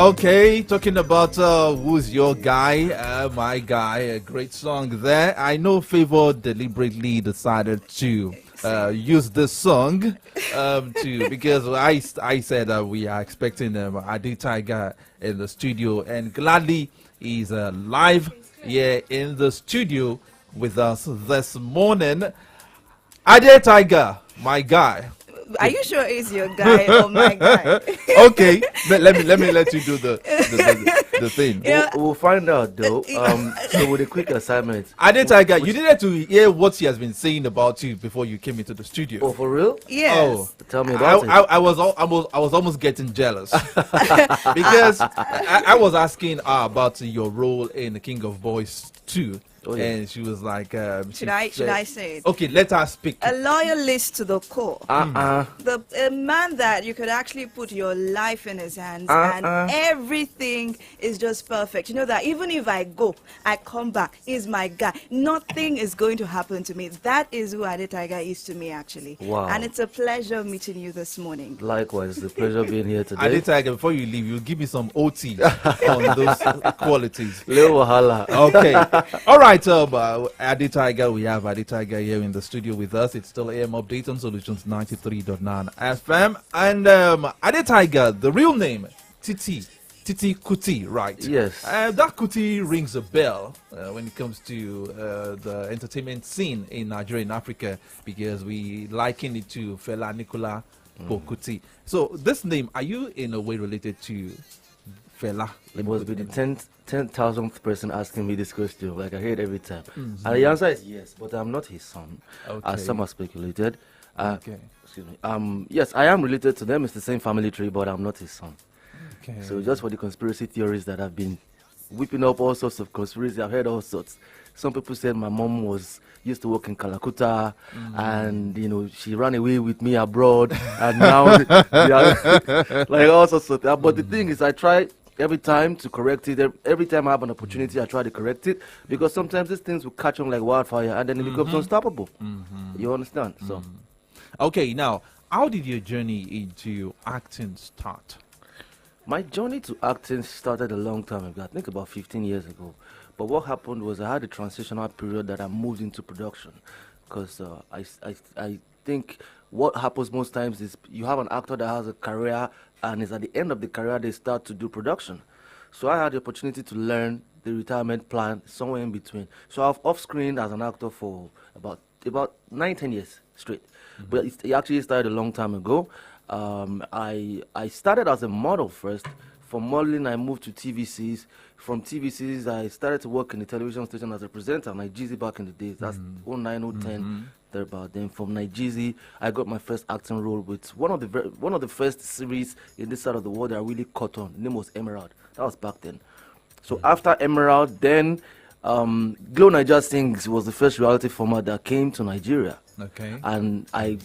Okay, talking about who's your guy, my guy, a great song there. I know Favor deliberately decided to use this song because I said we are expecting Adi Tiger in the studio, and gladly he's live here in the studio with us this morning. Adi Tiger, my guy. Are you sure it's your guy or my guy? Okay, let me let you do the thing. We'll find out though. So with a quick assignment. Ade Tiger, you needed to hear what he has been saying about you before you came into the studio. Oh, for real? Yes. Oh, tell me about it. I was almost getting jealous because I was asking about your role in the King of Boys 2. Oh, yeah. And she was like, should I say it? Okay, let her speak. A loyalist to the core. A man that you could actually put your life in his hands and everything is just perfect. You know that even if I go, I come back, he's my guy. Nothing is going to happen to me. That is who Ade Tiger is to me, actually. Wow. And it's a pleasure meeting you this morning. Likewise, it's a pleasure being here today. Ade Tiger, before you leave, you give me some OT on those qualities. Little wahala. Okay. All right. Adi Tiger, we have Adi Tiger here in the studio with us. It's still AM Update on Solutions 93.9 FM. And Adi Tiger, the real name, Titi Kuti, right? Yes. That Kuti rings a bell when it comes to the entertainment scene in Nigeria and Africa, because we liken it to Fela Nicola Kuti. So this name, are you in a way related to Fela? It must be the 10,000th person asking me this question. Like I hear it every time. And the answer is yes, but I'm not his son, as some have speculated. Okay. Excuse me. Yes, I am related to them. It's the same family tree, but I'm not his son. Okay. So just for the conspiracy theories that have been whipping up all sorts of conspiracy, I've heard all sorts. Some people said my mom used to work in Calcutta, and she ran away with me abroad, and now like all sorts of things. But the thing is, I try every time to correct it. Every time I have an opportunity, I try to correct it, because sometimes these things will catch on like wildfire, and then it becomes unstoppable. You understand? So, okay, now how did your journey into acting start? My journey to acting started a long time ago. I think about 15 years ago. But what happened was I had a transitional period that I moved into production, because I think what happens most times is you have an actor that has a career, and is at the end of the career they start to do production. So I had the opportunity to learn the retirement plan somewhere in between. So I've off-screen as an actor for about 9-10 years straight. But it actually started a long time ago. I started as a model first. From modeling, I moved to TVCs. From TVCs, I started to work in the television station as a presenter, Nigeria back in the days. That's 09, 010, thereabout. Then from Nigeria, I got my first acting role with one of the first series in this side of the world that I really caught on. The name was Emerald. That was back then. So after Emerald, then Glow Nigeria Sings was the first reality format that came to Nigeria. Okay. And I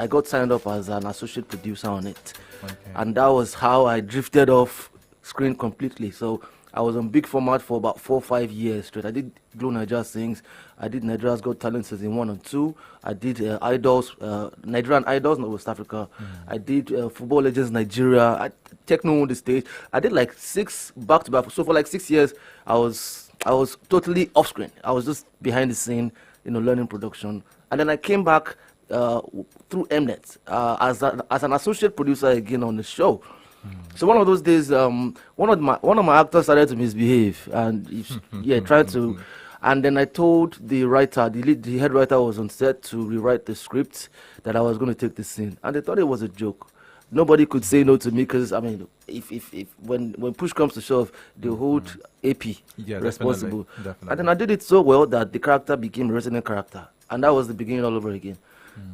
got signed up as an associate producer on it. Okay. And that was how I drifted off screen completely. So I was on big format for about 4 or 5 years straight. I did Glow Nigeria Sings. I did Nigeria's Got Talent season 1 and 2. I did Idols, Nigerian Idols, not West Africa. I did Football Legends Nigeria. Techno on the stage. I did like 6 back-to-back. So for like 6 years, I was totally off screen. I was just behind the scene, learning production. And then I came back through Mnet as an associate producer again on the show. So one of those days, one of my actors started to misbehave, and tried to. And then I told the writer, the head writer was on set to rewrite the script, that I was going to take the scene, and they thought it was a joke. Nobody could say no to me, because if when push comes to shove, they hold AP responsible. Definitely. And then I did it so well that the character became a resonant character, and that was the beginning all over again.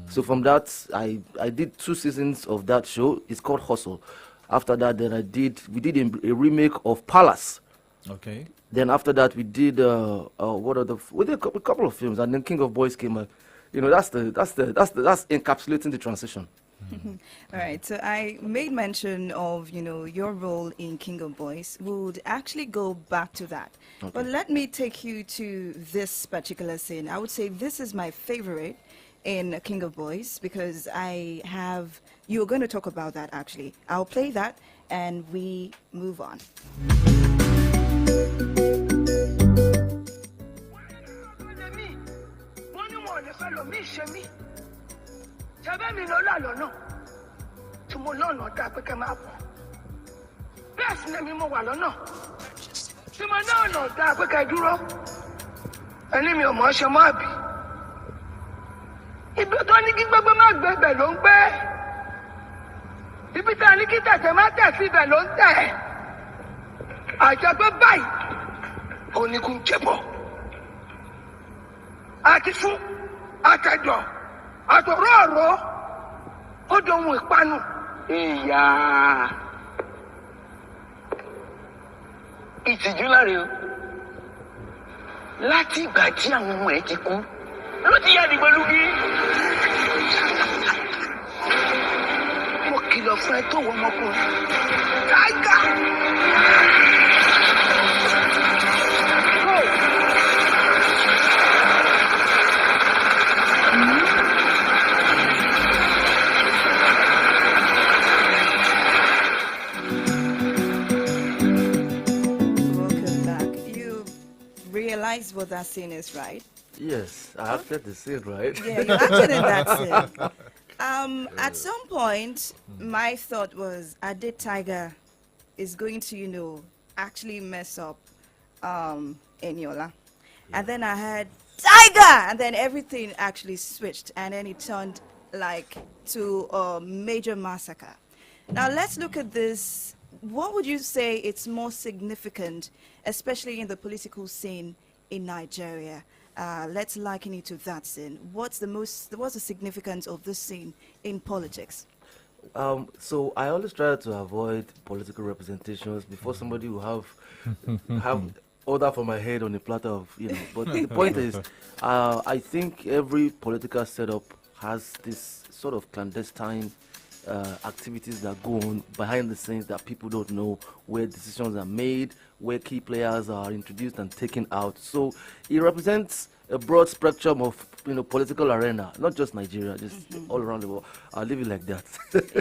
So from that, I did 2 seasons of that show. It's called Hustle. After that, then we did a remake of Palace. Okay. Then after that, we did we did a couple of films, and then King of Boys came out. That's encapsulating the transition. All right, so I made mention of, your role in King of Boys. We would actually go back to that. Okay. But let me take you to this particular scene. I would say this is my favorite in King of Boys because you're going to talk about that actually. I'll play that and we move on. Ibi tó ní kí gbogbo má gbé bẹ̀ ló ń gbé. Ibi tá ní kí tẹ̀tẹ̀ má tẹ̀ sí bẹ̀ ló ń tẹ̀. Àjẹgbé báyìí, onígun jẹ̀bọ̀. Àti fún àtẹ̀jọ̀, àtọ̀rọ̀ ọ̀rọ̀, ó dohun ìpanu. Ìyá. Ìtìjú láre o. Láti ìgbà tí àwọn ọmọ ẹ̀ ti kú. Ló ti yá dìgbò lúgí. Mo kìlọ̀ fún ẹ tó wọ ọmọkùnrin. Táìgà. Welcome back. You realize what that scene is, right? Yes, I acted the scene, right? Yeah, you acted in that scene. At some point, my thought was, Ade Tiger is going to, actually mess up Eniola. And then I heard, Tiger! And then everything actually switched, and then it turned to a major massacre. Now let's look at this. What would you say it's more significant, especially in the political scene in Nigeria? Let's liken it to that scene. What's the significance of this scene in politics? So I always try to avoid political representations before somebody will have order for my head on a platter of, But the point is, I think every political setup has this sort of clandestine activities that go on behind the scenes that people don't know, where decisions are made, where key players are introduced and taken out. So it represents a broad spectrum of political arena, not just Nigeria, just all around the world. I'll leave it like that.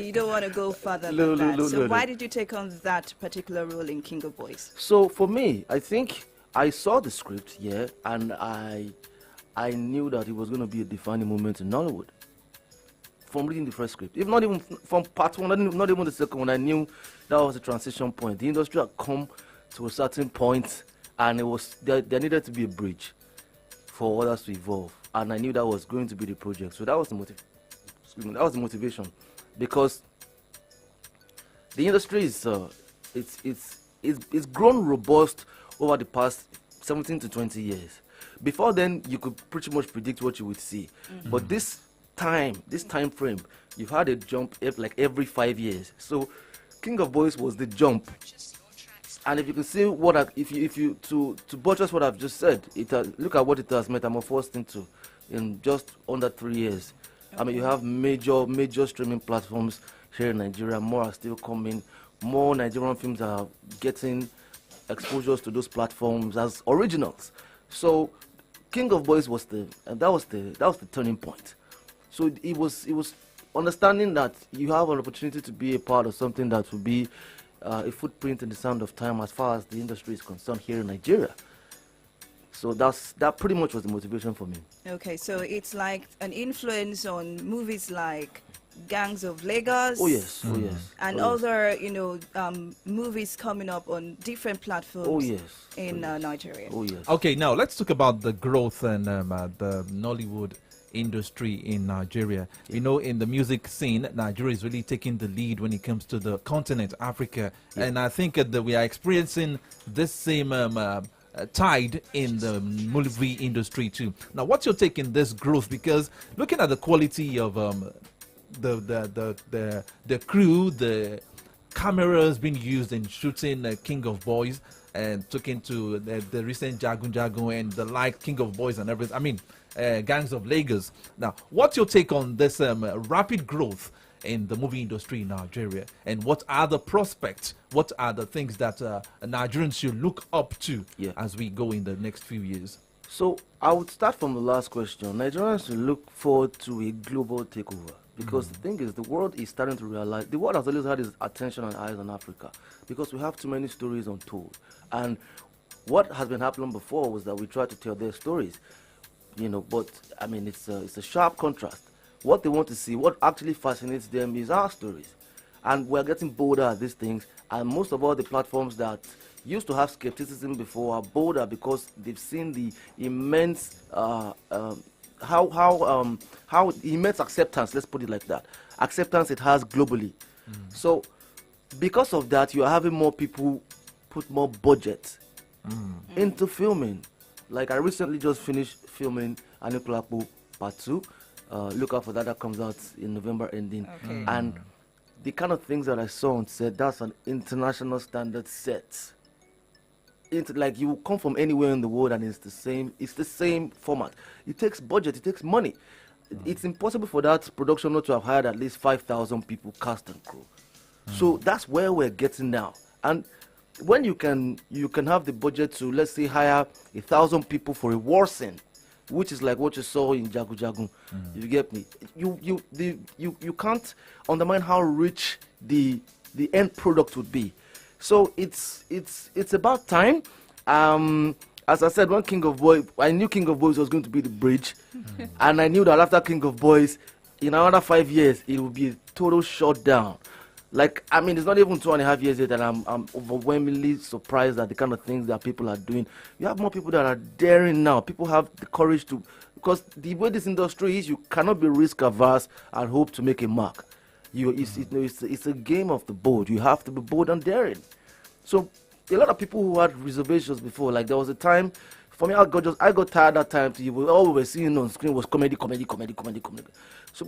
You don't want to go further than that. So why did you take on that particular role in King of Boys? So for me, I think I saw the script, and I knew that it was going to be a defining moment in Nollywood. From reading the first script, if not even from part one, not even the second one, I knew that was a transition point. The industry had come to a certain point, and it was there needed to be a bridge for others to evolve, and I knew that was going to be the project. So that was the motivation, because the industry is it's grown robust over the past 17 to 20 years. Before then, you could pretty much predict what you would see, but this time frame, you've had a jump every 5 years. So King of Boys was the jump, and if you can see if you to buttress what I've just said, look at what it has metamorphosed into in just under 3 years. I mean, you have major streaming platforms here in Nigeria. More are still coming. More Nigerian films are getting exposures to those platforms as originals. So King of Boys was that was the turning point. So it was understanding that you have an opportunity to be a part of something that will be a footprint in the sound of time as far as the industry is concerned here in Nigeria. So that pretty much was the motivation for me. Okay, so it's like an influence on movies like Gangs of Lagos. Oh yes. And other, movies coming up on different platforms. Oh yes. In Nigeria. Oh yes. Okay, now let's talk about the growth and the Nollywood industry in Nigeria. In the music scene, Nigeria is really taking the lead when it comes to the continent, Africa. Yeah. And I think that we are experiencing this same tide in the movie industry too. Now, what's your take in this growth? Because looking at the quality of the crew, the cameras being used in shooting King of Boys, and talking to the recent Jagun and the King of Boys and everything. I mean, Gangs of Lagos. Now, what's your take on this rapid growth in the movie industry in Nigeria, and what are the prospects? What are the things that Nigerians should look up to as we go in the next few years? So I would start from the last question. Nigerians should look forward to a global takeover because the thing is, the world is starting to realize the world has always had its attention and eyes on Africa because we have too many stories untold. And what has been happening before was that we try to tell their stories, But I mean, it's a sharp contrast. What they want to see, what actually fascinates them, is our stories, and we're getting bolder at these things. And most of all the platforms that used to have skepticism before are bolder because they've seen the immense how immense acceptance, let's put it like that, acceptance it has globally. So because of that, you are having more people put more budget into filming. Like I recently just finished filming Anikulapo Part 2. Look out for that comes out in November ending. Okay. And the kind of things that I saw on set, that's an international standard set. It's like you come from anywhere in the world and it's the same format. It takes budget, it takes money. It's impossible for that production not to have hired at least 5,000 people, cast and crew. So that's where we're getting now. And when you can have the budget to, let's say, hire 1,000 people for a war scene, which is like what you saw in Jagu Jagu. You get me? You can't undermine how rich the end product would be. So it's about time. As I said, when King of Boys, I knew King of Boys was going to be the bridge, and I knew that after King of Boys, in another 5 years, it would be a total shutdown. Like, I mean, it's not even 2.5 years yet, and I'm overwhelmingly surprised at the kind of things that people are doing. You have more people that are daring now. People have the courage to, because the way this industry is, you cannot be risk averse and hope to make a mark. It's a game of the bold. You have to be bold and daring. So a lot of people who had reservations before, like there was a time, for me, I got tired that time. All we were seeing on screen was comedy. So,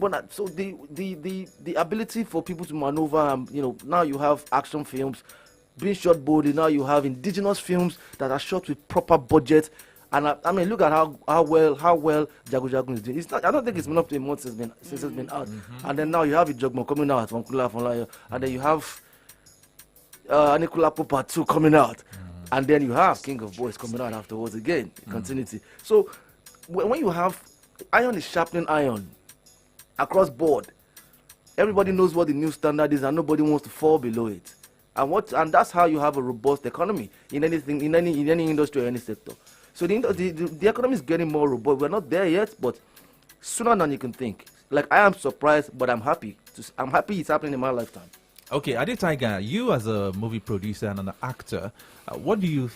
the ability for people to maneuver, now you have action films being shot boldly. Now you have indigenous films that are shot with proper budget. And I mean, look at how well Jagu Jagu is doing. It's not, I don't think it's been up to a month since it's been out. And then now you have Ijogmo coming out from Kula, and then you have Anikulapo Part 2 coming out. And then you have King of Boys coming out afterwards again. Continuity. So when you have iron is sharpening iron across board, everybody knows what the new standard is, and nobody wants to fall below it. And that's how you have a robust economy in anything, in any industry or any sector. So the economy is getting more robust. We're not there yet, but sooner than you can think. Like, I am surprised, but I'm happy. I'm happy it's happening in my lifetime. Okay, Ade Tiger, you as a movie producer and an actor, what do you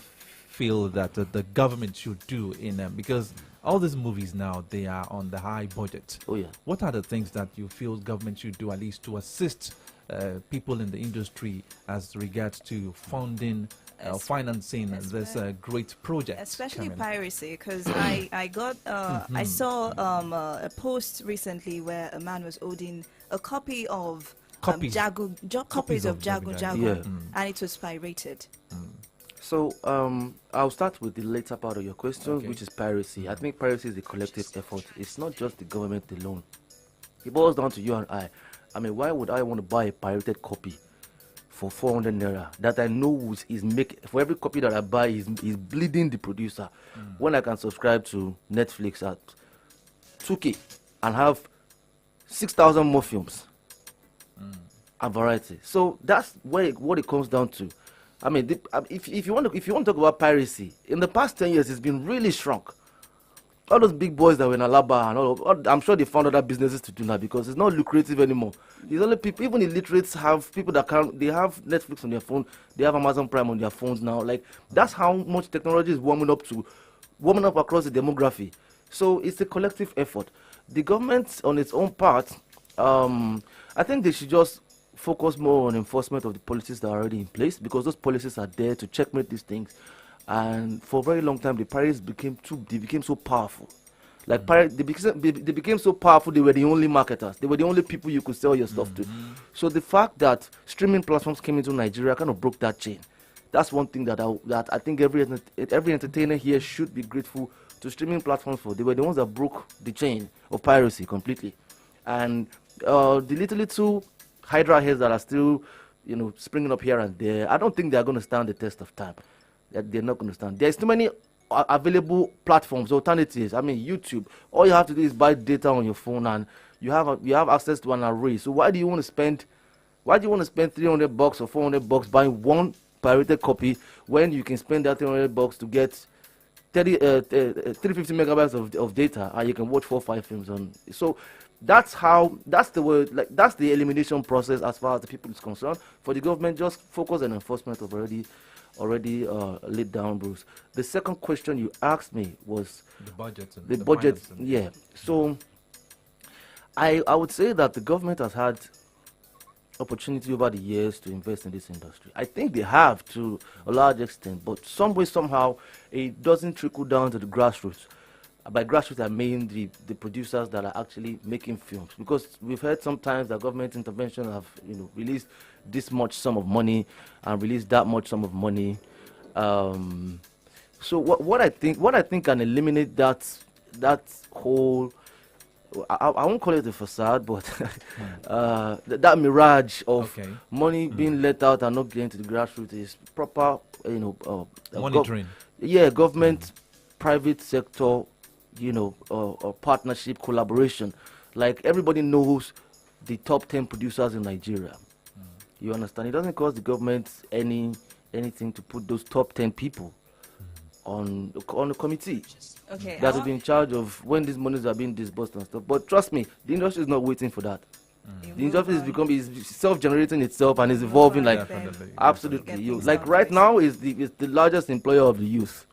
feel that the government should do in them? Because all these movies now, they are on the high budget. Oh, yeah. What are the things that you feel government should do, at least to assist people in the industry as regards to funding, financing this great project? Especially piracy, because I saw a post recently where a man was holding a copy of copies of Jagu Jagu, and it was pirated. So I'll start with the later part of your question, which is piracy. I think piracy is a collective effort. It's not just the government alone. It boils down to you and I. I mean, why would I want to buy a pirated copy for 400 naira that I know is for every copy that I buy is bleeding the producer, when I can subscribe to Netflix at 2K and have 6,000 more films and variety? So that's what it comes down to. I mean, if you want to talk about piracy, in the past 10 years, it's been really shrunk. All those big boys that were in Alaba and all, I'm sure they found other businesses to do now because it's not lucrative anymore. It's only people, even illiterates have people that they have Netflix on their phone, they have Amazon Prime on their phones now. Like, that's how much technology is warming up across the demography. So it's a collective effort. The government, on its own part, I think they should just focus more on enforcement of the policies that are already in place, because those policies are there to checkmate these things. And for a very long time, the pirates became so powerful. Like, they became so powerful, they were the only marketers. They were the only people you could sell your stuff to. So the fact that streaming platforms came into Nigeria kind of broke that chain. That's one thing that I think every entertainer here should be grateful to streaming platforms for. They were the ones that broke the chain of piracy completely. And the little Hydra heads that are still, springing up here and there, I don't think they're going to stand the test of time. They're not going to stand. There's too many available platforms, alternatives. I mean, YouTube. All you have to do is buy data on your phone, and you have access to an array. So why do you want to spend $300 or $400 buying one pirated copy when you can spend that $300 to get 350 megabytes of data, and you can watch 4 or 5 films on? So that's the way, like, that's the elimination process as far as the people is concerned. For the government, just focus on enforcement of already laid down rules. The second question you asked me was the budget. The budget, yeah. So I would say that the government has had opportunity over the years to invest in this industry. I think they have to a large extent, but some way, somehow, it doesn't trickle down to the grassroots. By grassroots, I mean the producers that are actually making films, because we've heard sometimes that government intervention have released this much sum of money and released that much sum of money. So what I think can eliminate that whole, I won't call it a facade, but that mirage of money being let out and not getting to the grassroots is proper, monitoring. Government, private sector, partnership, collaboration. Like, everybody knows the top 10 producers in Nigeria. You understand? It doesn't cost the government anything to put those top 10 people on a committee that will be in charge of when these monies are being disbursed and stuff. But trust me, the industry is not waiting for that. The industry is self-generating itself and is evolving. Absolutely. Like right now is the largest employer of the youth.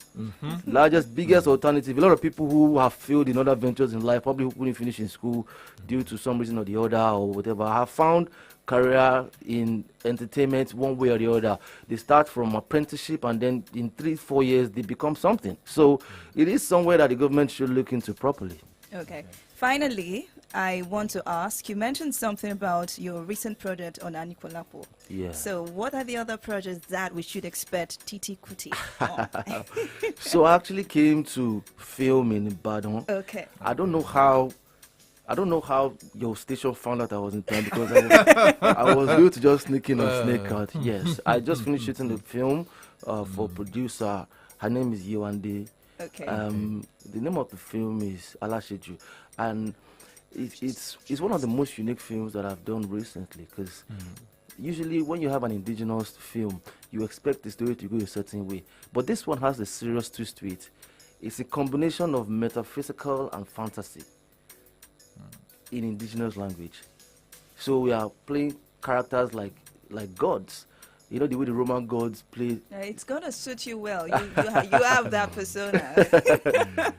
Largest, biggest alternative. A lot of people who have failed in other ventures in life, probably who couldn't finish in school due to some reason or the other or whatever, have found career in entertainment one way or the other. They start from apprenticeship, and then in 3-4 years they become something. So it is somewhere that the government should look into properly. Okay. Finally, I want to ask, you mentioned something about your recent project on Anikulapo. Yeah. So what are the other projects that we should expect Titi Kuti on? So I actually came to film in Ibadan. Okay. I don't know how your station found out I was in town, because I was due to just sneak in and sneak out. Yes, I just finished shooting the film for producer. Her name is Yewande. Okay. The name of the film is Alasheju, and it's one of the most unique films that I've done recently, because usually when you have an indigenous film, you expect the story to go a certain way, but this one has a serious twist to it. It's a combination of metaphysical and fantasy in indigenous language. So we are playing characters like gods. You know the way the Roman gods play. It's gonna suit you well. You have that persona.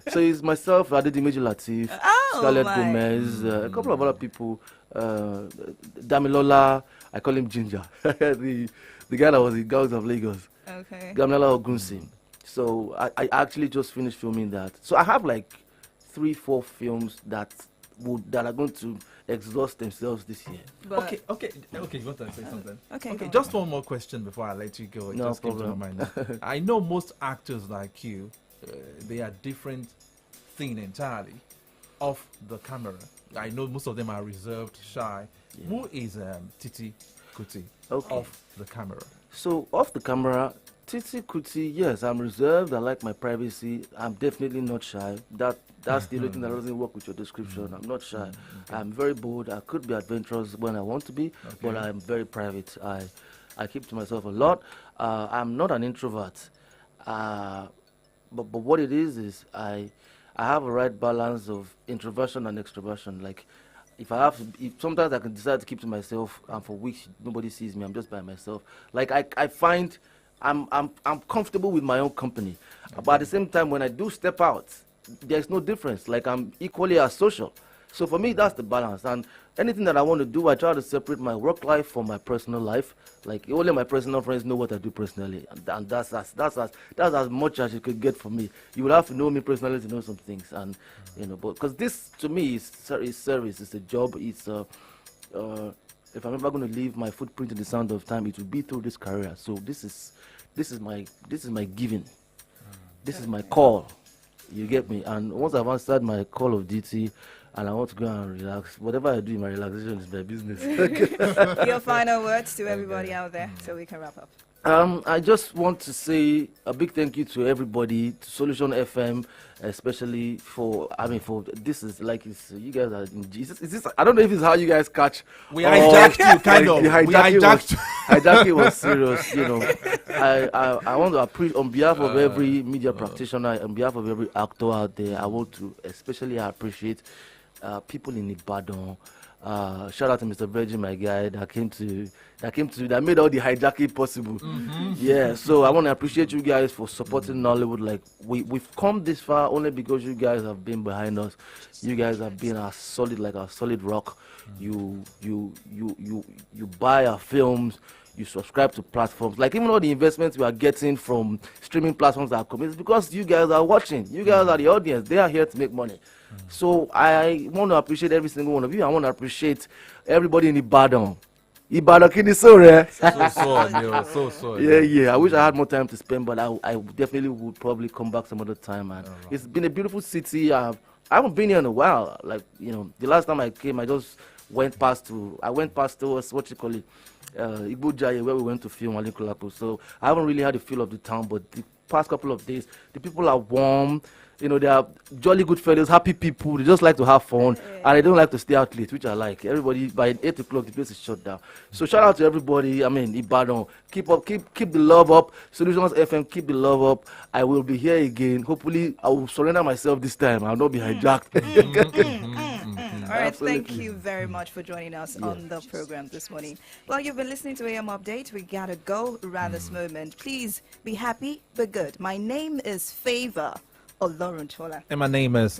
So it's myself, Adedimeji Latif, Scarlett Gomez, a couple of other people. Damilola, I call him Ginger, the guy that was in Gangs of Lagos. Okay. Damilola Ogunsim. So I actually just finished filming that. So I have like 3-4 films that are going to exhaust themselves this year. Okay. You want to say something? Okay. Just one more question before I let you go. It No just came to problem. my mind. I know most actors like you, they are different thing entirely off the camera. I know most of them are reserved, shy. Yeah. Who is Titi Kuti off the camera? So off the camera, Titi Kuti, yes, I'm reserved. I like my privacy. I'm definitely not shy. That's the only thing that doesn't work with your description. I'm not shy. I'm very bold. I could be adventurous when I want to be, but I'm very private. I keep to myself a lot. I'm not an introvert. But what it is I have a right balance of introversion and extroversion. Like, if sometimes I can decide to keep to myself, and for weeks nobody sees me, I'm just by myself. Like, I find I'm comfortable with my own company, but at the same time, when I do step out, there's no difference. Like, I'm equally as social. So for me, that's the balance. And anything that I want to do, I try to separate my work life from my personal life. Like, only my personal friends know what I do personally, and that's as much as you could get from me. You will have to know me personally to know some things, and but because this to me is service, it's a job, it's if I'm ever going to leave my footprint in the sound of time, it will be through this career. So this is my giving, this is my call. You get me? And once I've answered my call of duty and I want to go and relax, whatever I do in my relaxation is my business. Your final words to everybody out there so we can wrap up. I just want to say a big thank you to everybody, to Solution FM, especially for this is like you guys are in Jesus. Is this? I don't know if it's how you guys catch. We hijacked you, kind of. The We hijacked. hijacking was serious. I want to appreciate on behalf of every media practitioner, on behalf of every actor out there. I want to especially appreciate people in Ibadan. Shout out to Mr. Virgin, my guy, that made all the hijacking possible. Yeah, so I want to appreciate you guys for supporting Nollywood. Like we've come this far only because you guys have been behind us. You guys have been our solid rock. You buy our films. You subscribe to platforms. Like even all the investments we are getting from streaming platforms that are coming, it's because you guys are watching. You guys are the audience. They are here to make money. So I want to appreciate every single one of you. I want to appreciate everybody in Ibadan. Ibadan kini so rare. So. Yeah. I wish I had more time to spend, but I definitely would probably come back some other time. And it's been a beautiful city. I haven't been here in a while. Like the last time I came, I went past what you call it, Igbo Jaya, where we went to film Alikulapo. So I haven't really had a feel of the town, but the past couple of days, the people are warm. They are jolly good fellows, happy people. They just like to have fun, and they don't like to stay out late, which I like. Everybody by 8 o'clock, the place is shut down. So shout out to everybody. Ibadan, keep the love up. Solutions FM, keep the love up. I will be here again. Hopefully, I will surrender myself this time. I'll not be hijacked. All right, thank you very much for joining us on the program this morning. Well, you've been listening to AM Update. We gotta go around this moment. Please be happy, but good. My name is Favor Oloruntola. And my name is